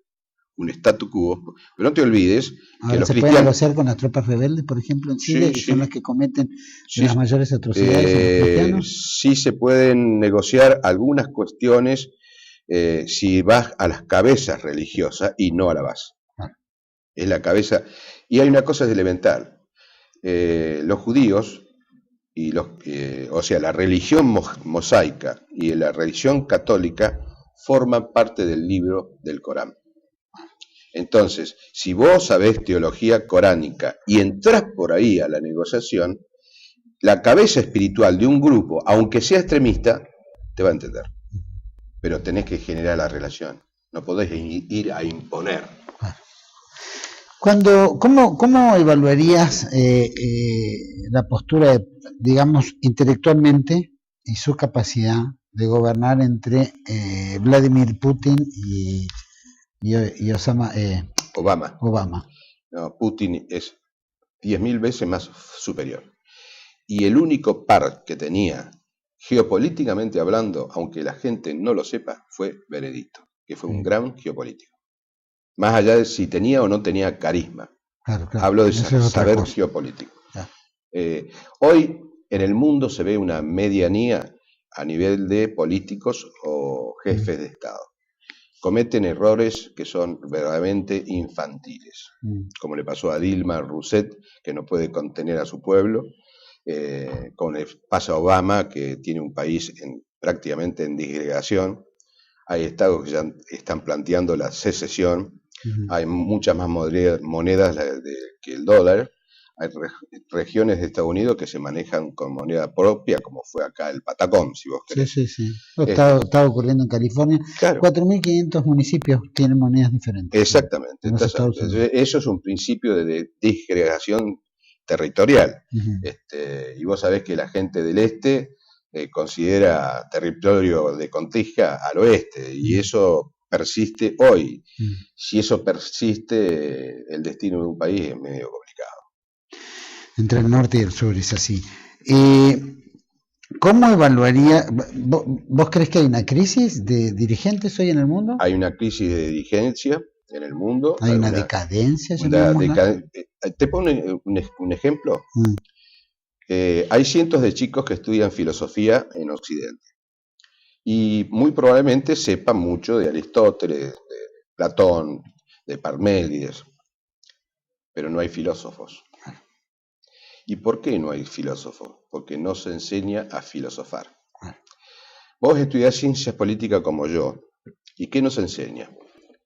un statu quo, pero no te olvides que los cristianos... ¿Se puede negociar con las tropas rebeldes, por ejemplo, en Chile, que son las que cometen las mayores atrocidades en los cristianos? Sí se pueden negociar algunas cuestiones si vas a las cabezas religiosas y no a la base. Es la cabeza. Y hay una cosa elemental. Los judíos, y o sea, la religión mosaica y la religión católica forman parte del libro del Corán. Entonces, si vos sabés teología coránica y entrás por ahí a la negociación, la cabeza espiritual de un grupo, aunque sea extremista, te va a entender. Pero tenés que generar la relación. No podés ir a imponer. ¿Cómo evaluarías la postura, digamos, intelectualmente y su capacidad de gobernar entre Vladimir Putin y Obama? No, Putin es 10.000 veces más superior. Y el único par que tenía, geopolíticamente hablando, aunque la gente no lo sepa, fue Benedicto, que fue un gran geopolítico. Más allá de si tenía o no tenía carisma. Claro. Hablo de saber geopolítico. Hoy en el mundo se ve una medianía a nivel de políticos o jefes de Estado. Cometen errores que son verdaderamente infantiles, como le pasó a Dilma Rousseff, que no puede contener a su pueblo, como le pasa a Obama, que tiene un país prácticamente en disgregación. Hay estados que ya están planteando la secesión, hay muchas más monedas que el dólar, hay regiones de Estados Unidos que se manejan con moneda propia, como fue acá el Patacón, si vos querés. Sí. Está ocurriendo en California. Claro. 4.500 municipios tienen monedas diferentes. Exactamente. Entonces, eso es un principio de disgregación territorial. Y vos sabés que la gente del este considera territorio de Contija al oeste, y eso persiste hoy. Si eso persiste, el destino de un país es medio complicado. Entre el norte y el sur es así. ¿Cómo evaluaría? ¿Vos crees que hay una crisis de dirigentes hoy en el mundo? Hay una crisis de dirigencia en el mundo. ¿Hay una decadencia? Te pongo un ejemplo. Hay cientos de chicos que estudian filosofía en Occidente y muy probablemente sepan mucho de Aristóteles, de Platón, de Parménides, pero no hay filósofos. ¿Y por qué no hay filósofos? Porque no se enseña a filosofar. Vos estudiás ciencias políticas como yo, ¿y qué nos enseña?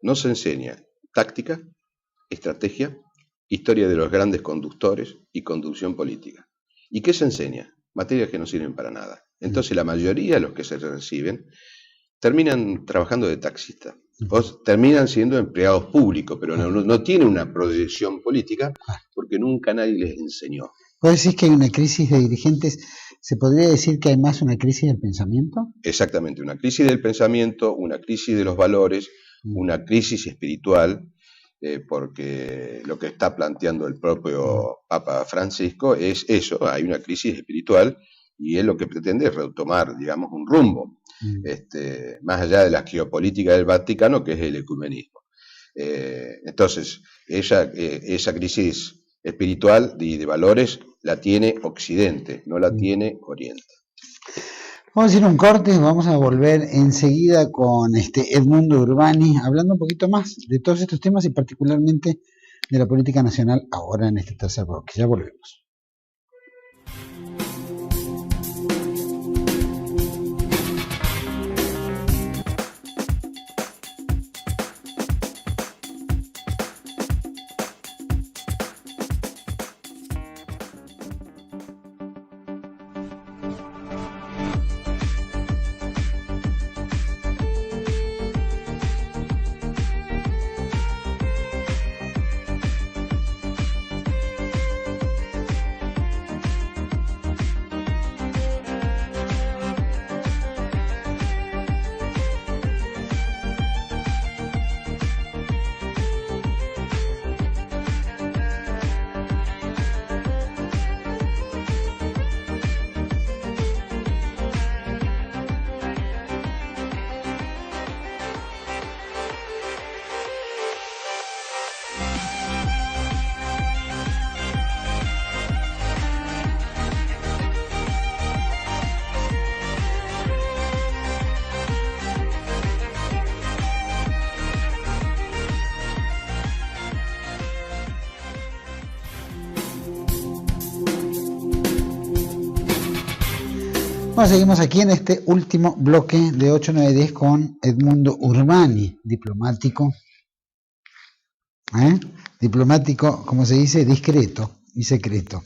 Nos enseña táctica, estrategia, historia de los grandes conductores y conducción política. ¿Y qué se enseña? Materias que no sirven para nada. Entonces la mayoría de los que se reciben terminan trabajando de taxista. O terminan siendo empleados públicos, pero no tienen una proyección política porque nunca nadie les enseñó. ¿Vos decís que hay una crisis de dirigentes? ¿Se podría decir que hay más una crisis del pensamiento? Exactamente, una crisis del pensamiento, una crisis de los valores, una crisis espiritual, porque lo que está planteando el propio Papa Francisco es eso, hay una crisis espiritual y él lo que pretende es retomar, digamos, un rumbo, más allá de la geopolítica del Vaticano, que es el ecumenismo. Entonces, esa crisis espiritual y de valores la tiene Occidente, no la tiene Oriente. Vamos a ir a un corte, vamos a volver enseguida con Edmundo Urbani, hablando un poquito más de todos estos temas y particularmente de la política nacional ahora en este tercer bloque. Ya volvemos. Bueno, seguimos aquí en este último bloque de 8-9-10 con Edmundo Urbani, diplomático. Diplomático, como se dice, discreto y secreto.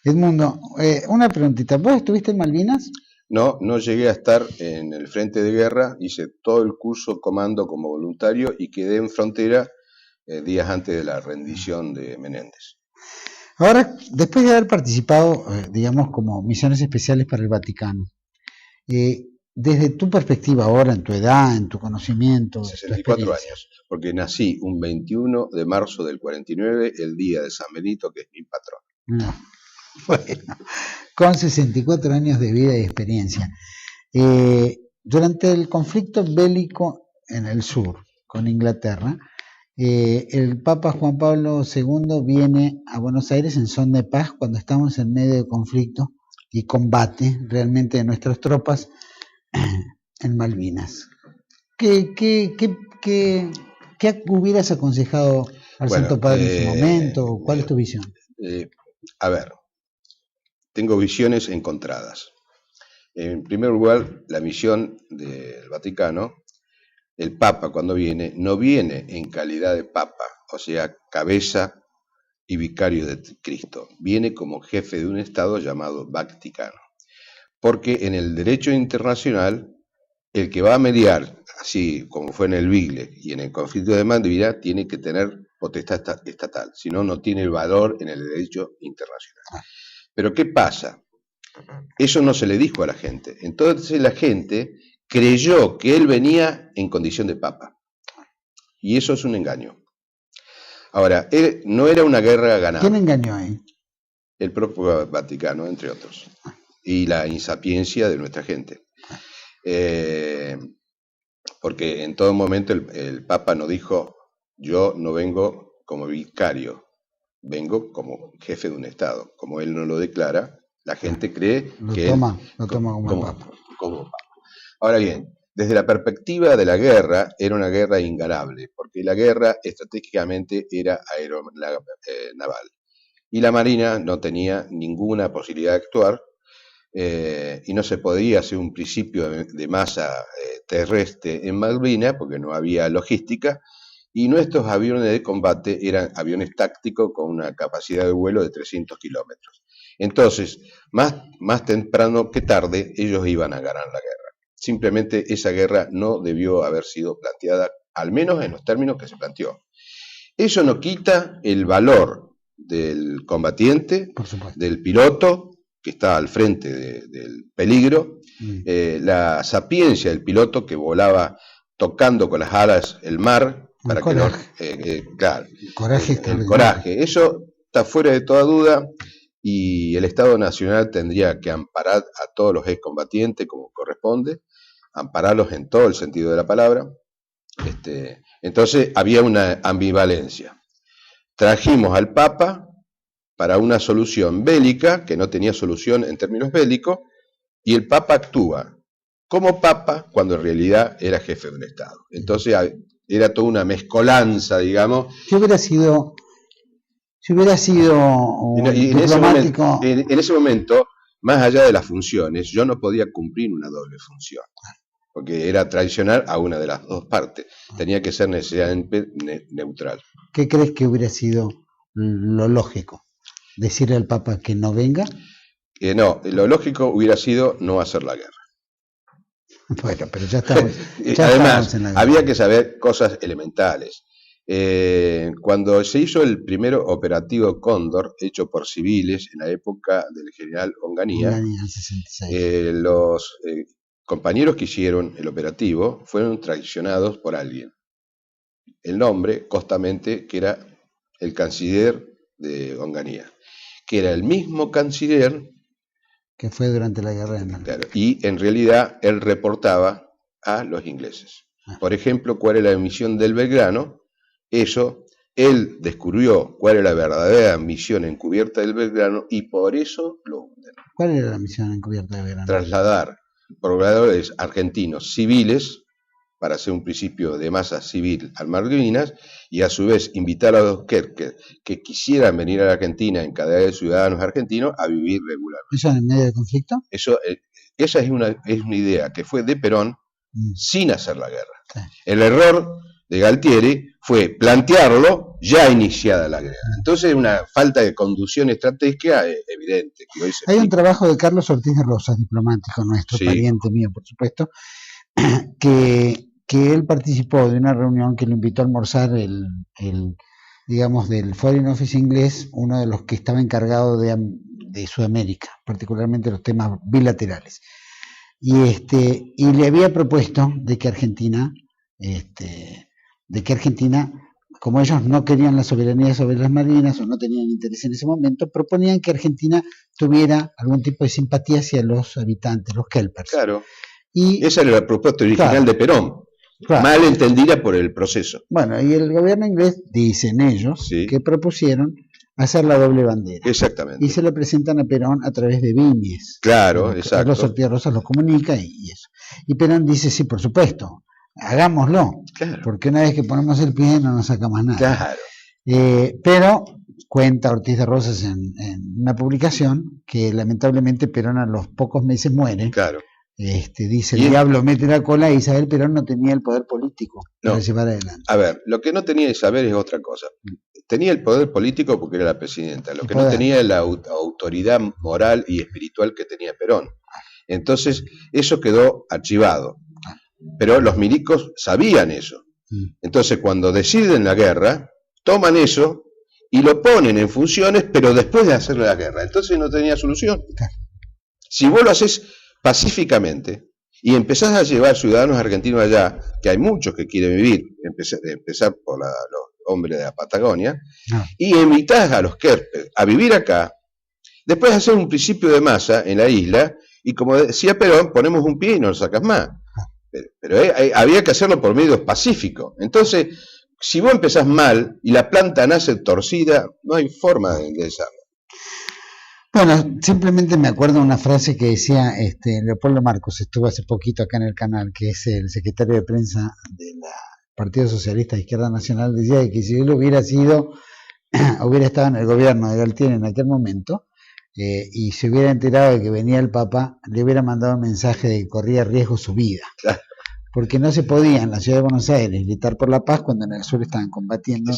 Edmundo, una preguntita. ¿Vos estuviste en Malvinas? No, no llegué a estar en el frente de guerra, hice todo el curso comando como voluntario y quedé en frontera días antes de la rendición de Menéndez. Ahora, después de haber participado, digamos, como misiones especiales para el Vaticano, desde tu perspectiva ahora, en tu edad, en tu conocimiento... 64 años, porque nací un 21 de marzo del 49, el día de San Benito, que es mi patrón. No. Bueno, con 64 años de vida y experiencia. Durante el conflicto bélico en el sur, con Inglaterra, el Papa Juan Pablo II viene a Buenos Aires en son de paz cuando estamos en medio de conflicto y combate realmente de nuestras tropas en Malvinas. ¿Qué hubieras aconsejado al Santo Padre en su momento? ¿Cuál es tu visión? A ver, tengo visiones encontradas. En primer lugar, la misión del Vaticano. El Papa cuando viene, no viene en calidad de Papa, o sea, cabeza y vicario de Cristo. Viene como jefe de un Estado llamado Vaticano. Porque en el derecho internacional, el que va a mediar, así como fue en el Bigle y en el conflicto de Malvinas, tiene que tener potestad estatal, si no, no tiene valor en el derecho internacional. Pero ¿qué pasa? Eso no se le dijo a la gente. Entonces la gente creyó que él venía en condición de papa. Y eso es un engaño. Ahora, él no era una guerra ganada. ¿Quién engañó ahí? El propio Vaticano, entre otros. Y la insapiencia de nuestra gente. Porque en todo momento el Papa no dijo, yo no vengo como vicario, vengo como jefe de un Estado. Como él no lo declara, la gente cree que lo toma como Papa. Como Papa. Ahora bien, desde la perspectiva de la guerra, era una guerra inganable, porque la guerra estratégicamente era naval. Y la Marina no tenía ninguna posibilidad de actuar, y no se podía hacer un principio de masa terrestre en Malvinas, porque no había logística, y nuestros aviones de combate eran aviones tácticos con una capacidad de vuelo de 300 kilómetros. Entonces, más temprano que tarde, ellos iban a ganar la guerra. Simplemente esa guerra no debió haber sido planteada, al menos en los términos que se planteó. Eso no quita el valor del combatiente, del piloto, que está al frente del peligro, la sapiencia del piloto que volaba tocando con las alas el mar, para que no, claro, el coraje, eso está fuera de toda duda, y el Estado Nacional tendría que amparar a todos los excombatientes como corresponde, ampararlos en todo el sentido de la palabra. Entonces había una ambivalencia. Trajimos al Papa para una solución bélica, que no tenía solución en términos bélicos, y el Papa actúa como Papa cuando en realidad era jefe de un Estado. Entonces era toda una mezcolanza, digamos. Si hubiera sido diplomático... En ese momento, más allá de las funciones, yo no podía cumplir una doble función, porque era traicionar a una de las dos partes. Tenía que ser necesariamente neutral. ¿Qué crees que hubiera sido lo lógico? ¿Decirle al Papa que no venga? No, lo lógico hubiera sido no hacer la guerra. Bueno, pero ya estamos, además, estamos en la guerra. había que saber cosas elementales. Cuando se hizo el primer operativo Cóndor, hecho por civiles en la época del general Onganía, 66. Los compañeros que hicieron el operativo fueron traicionados por alguien. El nombre, costamente, que era el canciller de Onganía, que era el mismo canciller que fue durante la guerra de Malvinas. Claro, y en realidad él reportaba a los ingleses. Por ejemplo, cuál era la misión del Belgrano, eso, él descubrió cuál era la verdadera misión encubierta del Belgrano y por eso lo hunden. ¿Cuál era la misión encubierta del Belgrano? Trasladar pobladores argentinos civiles para hacer un principio de masa civil al Malvinas y a su vez invitar a los que quisieran venir a la Argentina en calidad de ciudadanos argentinos a vivir regularmente. ¿Eso en el medio del conflicto? Esa es una idea que fue de Perón sin hacer la guerra. Sí. El error de Galtieri fue plantearlo ya iniciada la guerra. Entonces una falta de conducción estratégica evidente. Que hoy hay un trabajo de Carlos Ortiz de Rosas, diplomático nuestro, sí, pariente mío, por supuesto, que él participó de una reunión que lo invitó a almorzar digamos, del Foreign Office inglés, uno de los que estaba encargado de Sudamérica, particularmente los temas bilaterales. Y le había propuesto de que Argentina, como ellos no querían la soberanía sobre las Malvinas o no tenían interés en ese momento, proponían que Argentina tuviera algún tipo de simpatía hacia los habitantes, los kelpers. Claro. Y esa era la propuesta original, claro, de Perón. Claro. Mal entendida por el proceso. Bueno, y el gobierno inglés, dicen ellos, sí, que propusieron hacer la doble bandera. Exactamente. Y se le presentan a Perón a través de Viñes. Claro, exacto. Carlos Ortiz de Rosas lo comunica y eso. Y Perón dice, sí, por supuesto, hagámoslo. Claro. Porque una vez que ponemos el pie no nos saca más nada. Claro. Pero cuenta Ortiz de Rosas en una publicación que lamentablemente Perón a los pocos meses muere. Claro. Dice el diablo mete la cola y Isabel Perón no tenía el poder político para llevar adelante. A ver, lo que no tenía Isabel es otra cosa. Tenía el poder político porque era la presidenta, lo que no tenía es la autoridad moral y espiritual que tenía Perón. Entonces, eso quedó archivado. Pero los milicos sabían eso. Entonces, cuando deciden la guerra, toman eso y lo ponen en funciones, pero después de hacer la guerra. Entonces no tenía solución. Si vos lo haces pacíficamente y empezás a llevar ciudadanos argentinos allá, que hay muchos que quieren vivir, empezar por los hombres de la Patagonia, y invitás a los Kerpes a vivir acá, después hacer un principio de masa en la isla, y como decía Perón, ponemos un pie y no lo sacas más. Pero había que hacerlo por medios pacíficos. Entonces, si vos empezás mal y la planta nace torcida, no hay forma de enderezarla. Bueno, simplemente me acuerdo una frase que decía Leopoldo Marcos, estuvo hace poquito acá en el canal, que es el secretario de prensa del Partido Socialista de Izquierda Nacional, decía que si él hubiera estado en el gobierno de Galtieri en aquel momento, y se hubiera enterado de que venía el Papa, le hubiera mandado un mensaje de que corría riesgo su vida. Claro. Porque no se podía en la ciudad de Buenos Aires gritar por la paz cuando en el sur estaban combatiendo,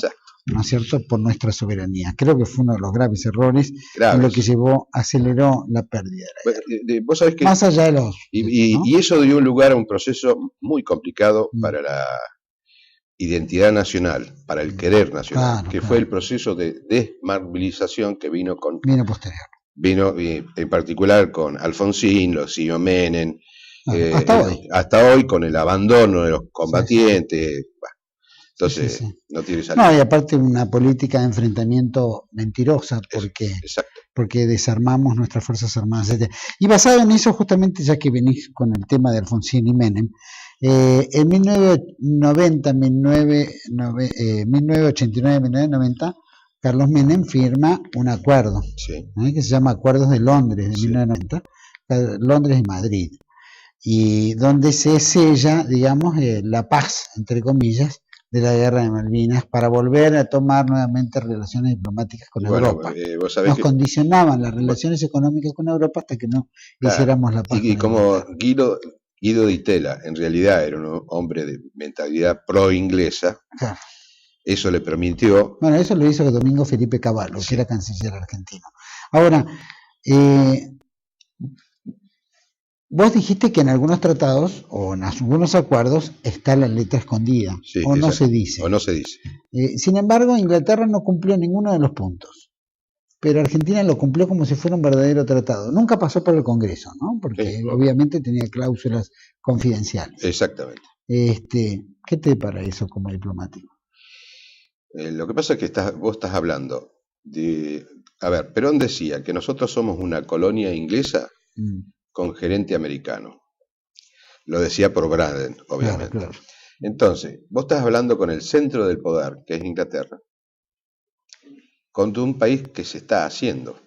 ¿no es cierto?, por nuestra soberanía. Creo que fue uno de los graves errores en lo que aceleró la pérdida de la ¿Vos sabés que más allá de los... Y eso dio lugar a un proceso muy complicado para la identidad nacional, para el querer nacional, que fue el proceso de desmovilización que vino posterior. Vino en particular con Alfonsín, los Sio Menem, hasta hoy con el abandono de los combatientes. Entonces, no tiene salida. No, y aparte una política de enfrentamiento mentirosa, porque porque desarmamos nuestras Fuerzas Armadas, etc. Y basado en eso, justamente, ya que venís con el tema de Alfonsín y Menem, en 1990, 1989-1990, Carlos Menem firma un acuerdo, Sí, que se llama Acuerdos de Londres de sí. 1990, Londres y Madrid, y donde se sella, digamos, la paz, entre comillas, de la guerra de Malvinas, para volver a tomar nuevamente relaciones diplomáticas con Y bueno, Europa. vos sabés Nos que, condicionaban las relaciones económicas con Europa hasta que no claro, hiciéramos la paz y con como Inglaterra. Guido Di Tella en realidad era un hombre de mentalidad pro-inglesa, Claro. eso le permitió, Bueno, eso lo hizo Domingo Felipe Cavallo, sí, que era canciller argentino. Ahora, vos dijiste que en algunos tratados o en algunos acuerdos está la letra escondida, sí, o no exacto, se dice. o no se dice. Sin embargo, Inglaterra no cumplió ninguno de los puntos, pero Argentina lo cumplió como si fuera un verdadero tratado. Nunca pasó por el Congreso, ¿no? Porque obviamente tenía cláusulas confidenciales. Exactamente. ¿Qué te para eso como diplomático? Lo que pasa es que vos estás hablando de... A ver, Perón decía que nosotros somos una colonia inglesa con gerente americano. Lo decía por Braden, obviamente. Claro, claro. Entonces, vos estás hablando con el centro del poder, que es Inglaterra, contra un país que se está haciendo,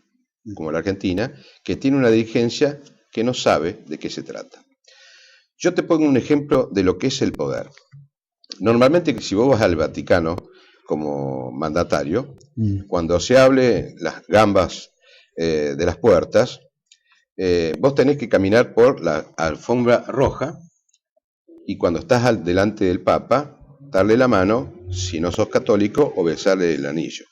como la Argentina, que tiene una dirigencia que no sabe de qué se trata. Yo te pongo un ejemplo de lo que es el poder. Normalmente, si vos vas al Vaticano como mandatario, cuando se hable las gambas de las puertas, vos tenés que caminar por la alfombra roja y cuando estás delante del Papa, darle la mano, si no sos católico, o besarle el anillo.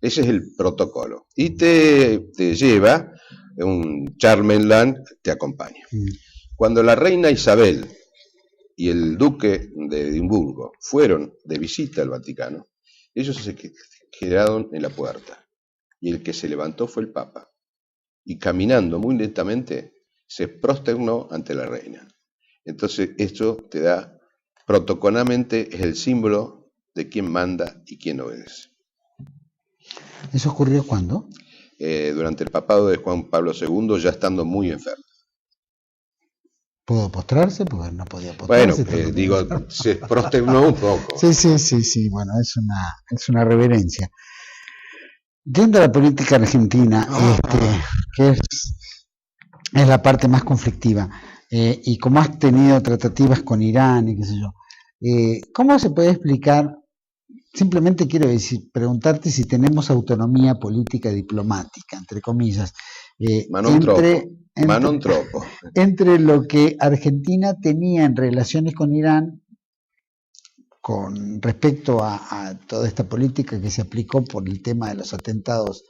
Ese es el protocolo. Y te lleva, un Charmelain te acompaña. Cuando la reina Isabel y el duque de Edimburgo fueron de visita al Vaticano, ellos se quedaron en la puerta. Y el que se levantó fue el Papa. Y caminando muy lentamente, se prosternó ante la reina. Entonces, esto te da, protocolamente, es el símbolo de quién manda y quién obedece. ¿Eso ocurrió cuándo? Durante el papado de Juan Pablo II, ya estando muy enfermo. ¿Pudo postrarse? Porque no podía postrarse. Bueno, digo, se prosternó un poco. Sí, bueno, es una reverencia. Yendo a la política argentina, que es la parte más conflictiva, y como has tenido tratativas con Irán y qué sé yo, ¿cómo se puede explicar? Simplemente quiero preguntarte si tenemos autonomía política diplomática, entre comillas, entre lo que Argentina tenía en relaciones con Irán con respecto a toda esta política que se aplicó por el tema de los atentados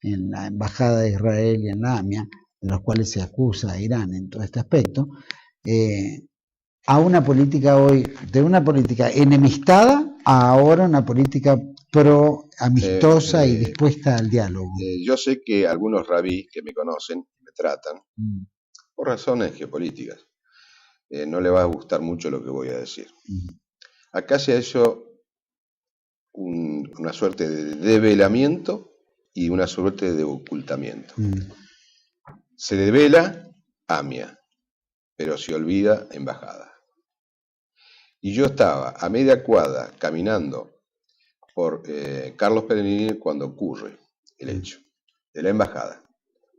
en la Embajada de Israel y en la AMIA, de los cuales se acusa a Irán en todo este aspecto, a una política hoy, de una política enemistada a ahora una política amistosa y dispuesta al diálogo. Yo sé que algunos rabís que me conocen, me tratan, por razones geopolíticas, no le va a gustar mucho lo que voy a decir. Acá se ha hecho una suerte de develamiento y una suerte de ocultamiento. Se devela AMIA, pero se olvida embajada. Y yo estaba a media cuadra caminando por Carlos Pellegrini cuando ocurre el hecho de la embajada.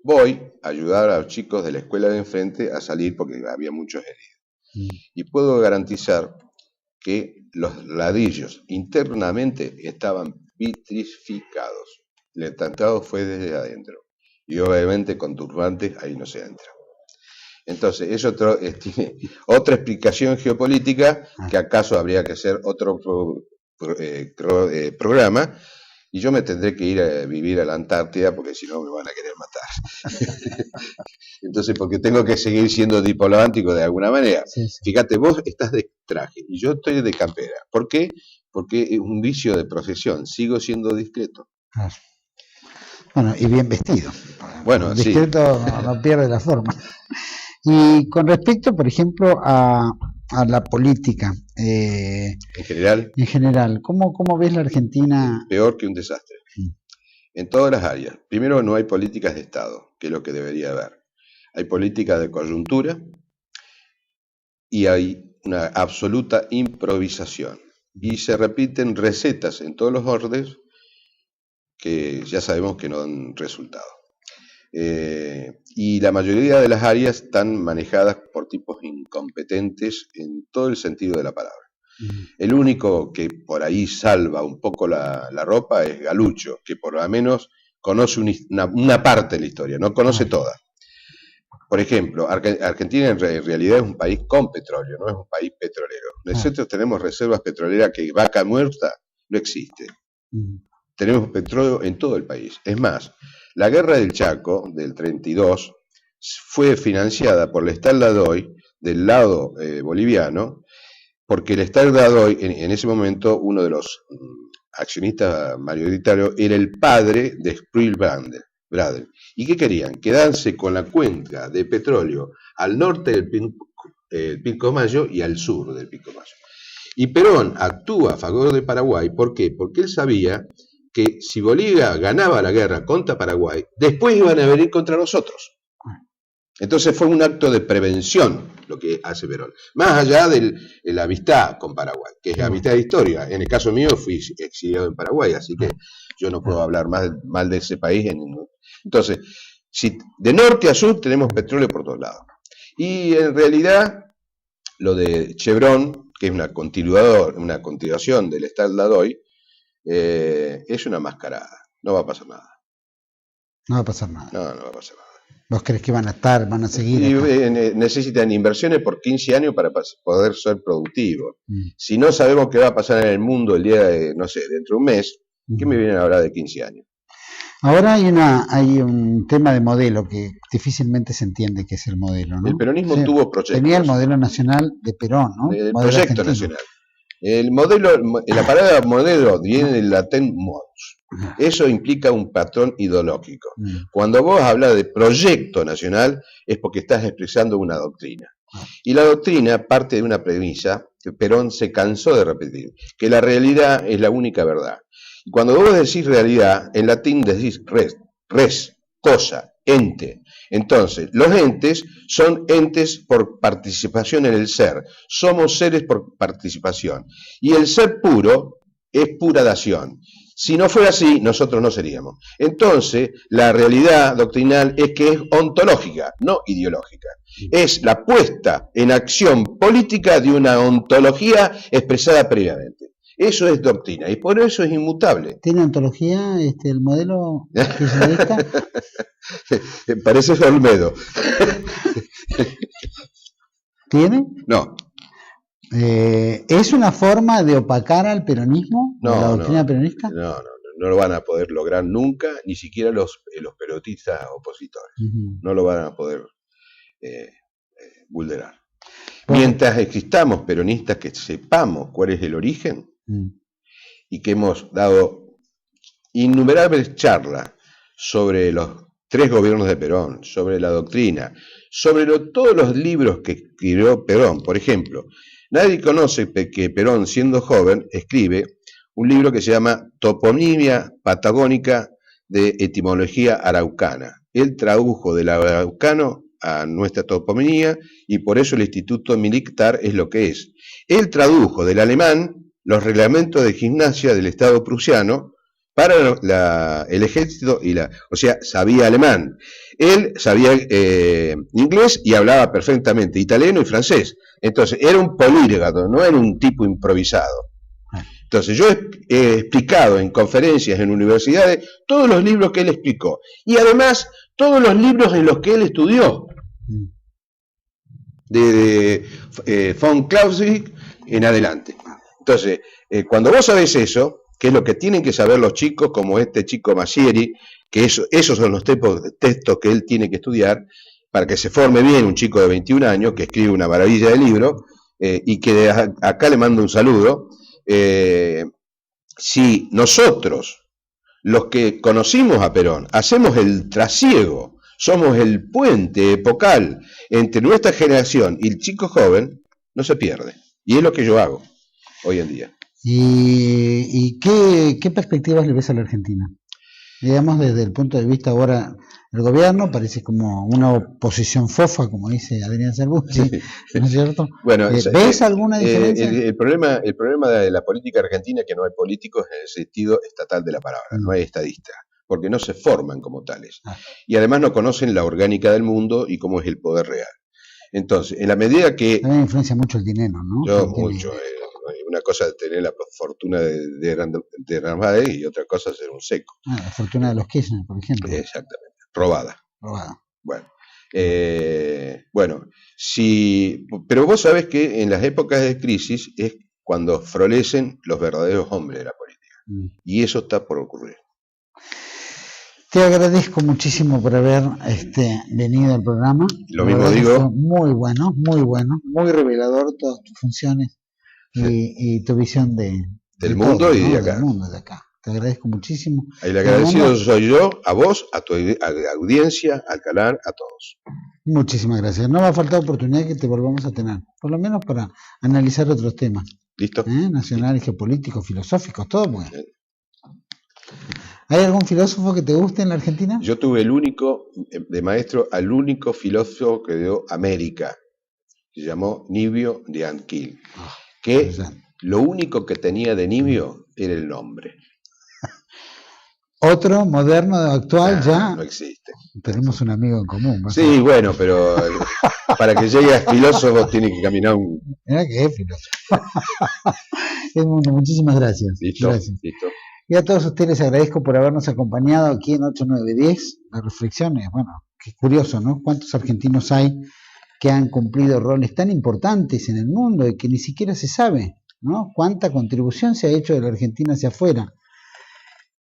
Voy a ayudar a los chicos de la escuela de enfrente a salir porque había muchos heridos. Y puedo garantizar que los ladrillos internamente estaban vitrificados. El atentado fue desde adentro. Y obviamente con turbantes ahí no se entra. Entonces, es tiene otra explicación geopolítica que acaso habría que hacer otro programa, y yo me tendré que ir a vivir a la Antártida porque si no me van a querer matar. Entonces, porque tengo que seguir siendo diplomático de alguna manera. Sí. Fíjate, vos estás de traje y yo estoy de campera. ¿Por qué? Porque es un vicio de profesión. Sigo siendo discreto. Claro. Bueno, y bien vestido. Bueno, discreto sí. No pierde la forma. Y con respecto, por ejemplo, a la política, en general, ¿cómo ves la Argentina? Peor que un desastre. en todas las áreas. Primero, no hay políticas de Estado, que es lo que debería haber. Hay políticas de coyuntura y hay una absoluta improvisación. Y se repiten recetas en todos los órdenes que ya sabemos que no dan resultado. Y la mayoría de las áreas están manejadas por tipos incompetentes en todo el sentido de la palabra. El único que por ahí salva un poco la ropa es Galucho, que por lo menos conoce una parte de la historia, no conoce toda. Por ejemplo, Argentina en realidad es un país con petróleo, no es un país petrolero. Nosotros tenemos reservas petroleras que vaca muerta no existe. Tenemos petróleo en todo el país. Es más, la guerra del Chaco del 32 fue financiada por el Estado Dadoy del lado boliviano, porque el Estado Dadoy en ese momento uno de los accionistas mayoritarios era el padre de Sprill-Bradel. ¿Y qué querían? Quedarse con la cuenca de petróleo al norte del Pilcomayo y al sur del Pilcomayo. Y Perón actúa a favor de Paraguay. ¿Por qué? Porque él sabía que si Bolivia ganaba la guerra contra Paraguay, después iban a venir contra nosotros. Entonces fue un acto de prevención lo que hace Perón. Más allá de la amistad con Paraguay, que es amistad histórica. En el caso mío fui exiliado en Paraguay, así que yo no puedo hablar mal de ese país. Entonces, si de norte a sur tenemos petróleo por todos lados. Y en realidad, lo de Chevron, que es una continuación del Estado Dadoy, es una mascarada. No va a pasar nada. No va a pasar nada. No va a pasar nada. ¿Vos crees que van a seguir? Necesitan inversiones por 15 años para poder ser productivos. Si no sabemos qué va a pasar en el mundo el día de, no sé, dentro de un mes, ¿qué me vienen a hablar de 15 años? Ahora hay un tema de modelo que difícilmente se entiende qué es el modelo, ¿no? El peronismo tuvo proyectos. Tenía el modelo nacional de Perón, ¿no? El proyecto nacional. El modelo, la palabra modelo viene del latín modus. Eso implica un patrón ideológico. Cuando vos hablas de proyecto nacional es porque estás expresando una doctrina. Y la doctrina parte de una premisa que Perón se cansó de repetir, que la realidad es la única verdad. Y cuando vos decís realidad, en latín decís res, cosa, ente. Entonces, los entes son entes por participación en el ser. Somos seres por participación. Y el ser puro es pura dación. Si no fuera así, nosotros no seríamos. Entonces, la realidad doctrinal es que es ontológica, no ideológica. Es la puesta en acción política de una ontología expresada previamente. Eso es doctrina y por eso es inmutable. ¿Tiene ontología el modelo kirchnerista? Parece Olmedo. ¿Tiene? No. ¿Es una forma de opacar al peronismo? ¿La doctrina peronista? No lo van a poder lograr nunca, ni siquiera los peronistas opositores. No lo van a poder vulnerar. Mientras existamos peronistas que sepamos cuál es el origen y que hemos dado innumerables charlas sobre los 3 gobiernos de Perón, sobre la doctrina, sobre todos los libros que escribió Perón. Por ejemplo, nadie conoce que Perón, siendo joven, escribe un libro que se llama Toponimia Patagónica de Etimología Araucana. Él tradujo del araucano a nuestra toponimia y por eso el Instituto Militar es lo que es. Él tradujo del alemán los reglamentos de gimnasia del Estado prusiano para el ejército, o sea, sabía alemán. Él sabía inglés y hablaba perfectamente italiano y francés. Entonces, era un políglota, no era un tipo improvisado. Entonces, yo he explicado en conferencias, en universidades, todos los libros que él explicó. Y además, todos los libros en los que él estudió. De von Clausewitz en adelante. Entonces, cuando vos sabés eso, que es lo que tienen que saber los chicos, como este chico Masieri, que esos son los textos que él tiene que estudiar, para que se forme bien un chico de 21 años, que escribe una maravilla de libro, y que acá le mando un saludo. Si nosotros, los que conocimos a Perón, hacemos el trasiego, somos el puente epocal entre nuestra generación y el chico joven, no se pierde. Y es lo que yo hago hoy en día. ¿Y qué perspectivas le ves a la Argentina? Digamos, desde el punto de vista ahora, el gobierno parece como una oposición fofa, como dice Adrián Salvucci, ¿no es cierto? Bueno, ¿Ves alguna diferencia? El problema de la política argentina es que no hay políticos en el sentido estatal de la palabra, no hay estadistas, porque no se forman como tales. Y además no conocen la orgánica del mundo y cómo es el poder real. Entonces, en la medida que... También influencia mucho el dinero, ¿no? Yo mucho. Una cosa es tener la fortuna de Narváez y otra cosa es ser un seco. La fortuna de los Kirchner, por ejemplo. Exactamente. Robada. Bueno. Pero vos sabés que en las épocas de crisis es cuando florecen los verdaderos hombres de la política. Y eso está por ocurrir. Te agradezco muchísimo por haber venido al programa. Lo mismo digo. Muy bueno, muy revelador todas tus funciones y tu visión del mundo todo, y de acá. Del mundo de acá. Te agradezco muchísimo. El agradecido soy yo, a vos, a la audiencia, al canal, a todos. Muchísimas gracias. No va a faltar oportunidad que te volvamos a tener, por lo menos para analizar otros temas. ¿Listo? Nacionales, geopolíticos, filosóficos, todo bueno. ¿Hay algún filósofo que te guste en la Argentina? Yo tuve de maestro, al único filósofo que dio América. Se llamó Nibio de Anquil. Que lo único que tenía de Nibio era el nombre. Otro moderno, actual, ya. No existe. Tenemos un amigo en común. Sí, bueno, pero para que llegue a filósofo tiene que caminar un... Mira que es filósofo. Muchísimas gracias. Listo. Y a todos ustedes les agradezco por habernos acompañado aquí en 8910. Las reflexiones, bueno, qué curioso, ¿no? ¿Cuántos argentinos hay que han cumplido roles tan importantes en el mundo y que ni siquiera se sabe, ¿no? Cuánta contribución se ha hecho de la Argentina hacia afuera.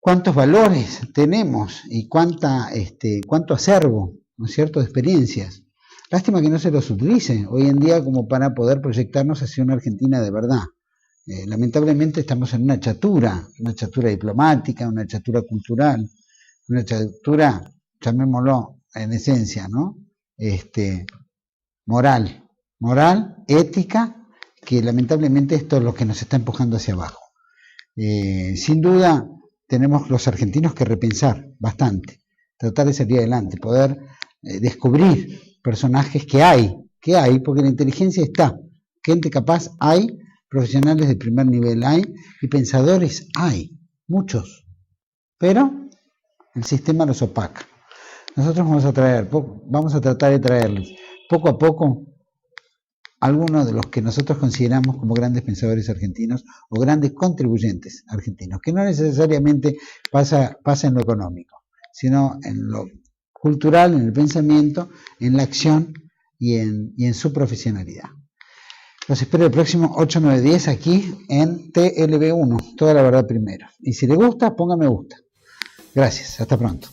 Cuántos valores tenemos y cuánto acervo, ¿no es cierto?, de experiencias. Lástima que no se los utilice hoy en día como para poder proyectarnos hacia una Argentina de verdad. Lamentablemente estamos en una chatura diplomática, una chatura cultural, una chatura, llamémoslo en esencia, ¿no? Moral, ética, que lamentablemente esto es lo que nos está empujando hacia abajo. Sin duda, tenemos los argentinos que repensar bastante, tratar de salir adelante, poder descubrir personajes que hay, porque la inteligencia está, gente capaz hay, profesionales de primer nivel hay, y pensadores hay, muchos, pero el sistema los opaca. Nosotros vamos a tratar de traerles poco a poco algunos de los que nosotros consideramos como grandes pensadores argentinos o grandes contribuyentes argentinos, que no necesariamente pasa en lo económico, sino en lo cultural, en el pensamiento, en la acción y en su profesionalidad. Los espero el próximo 8, 9, 10 aquí en TLB1, Toda la Verdad Primero. Y si le gusta, ponga me gusta. Gracias, hasta pronto.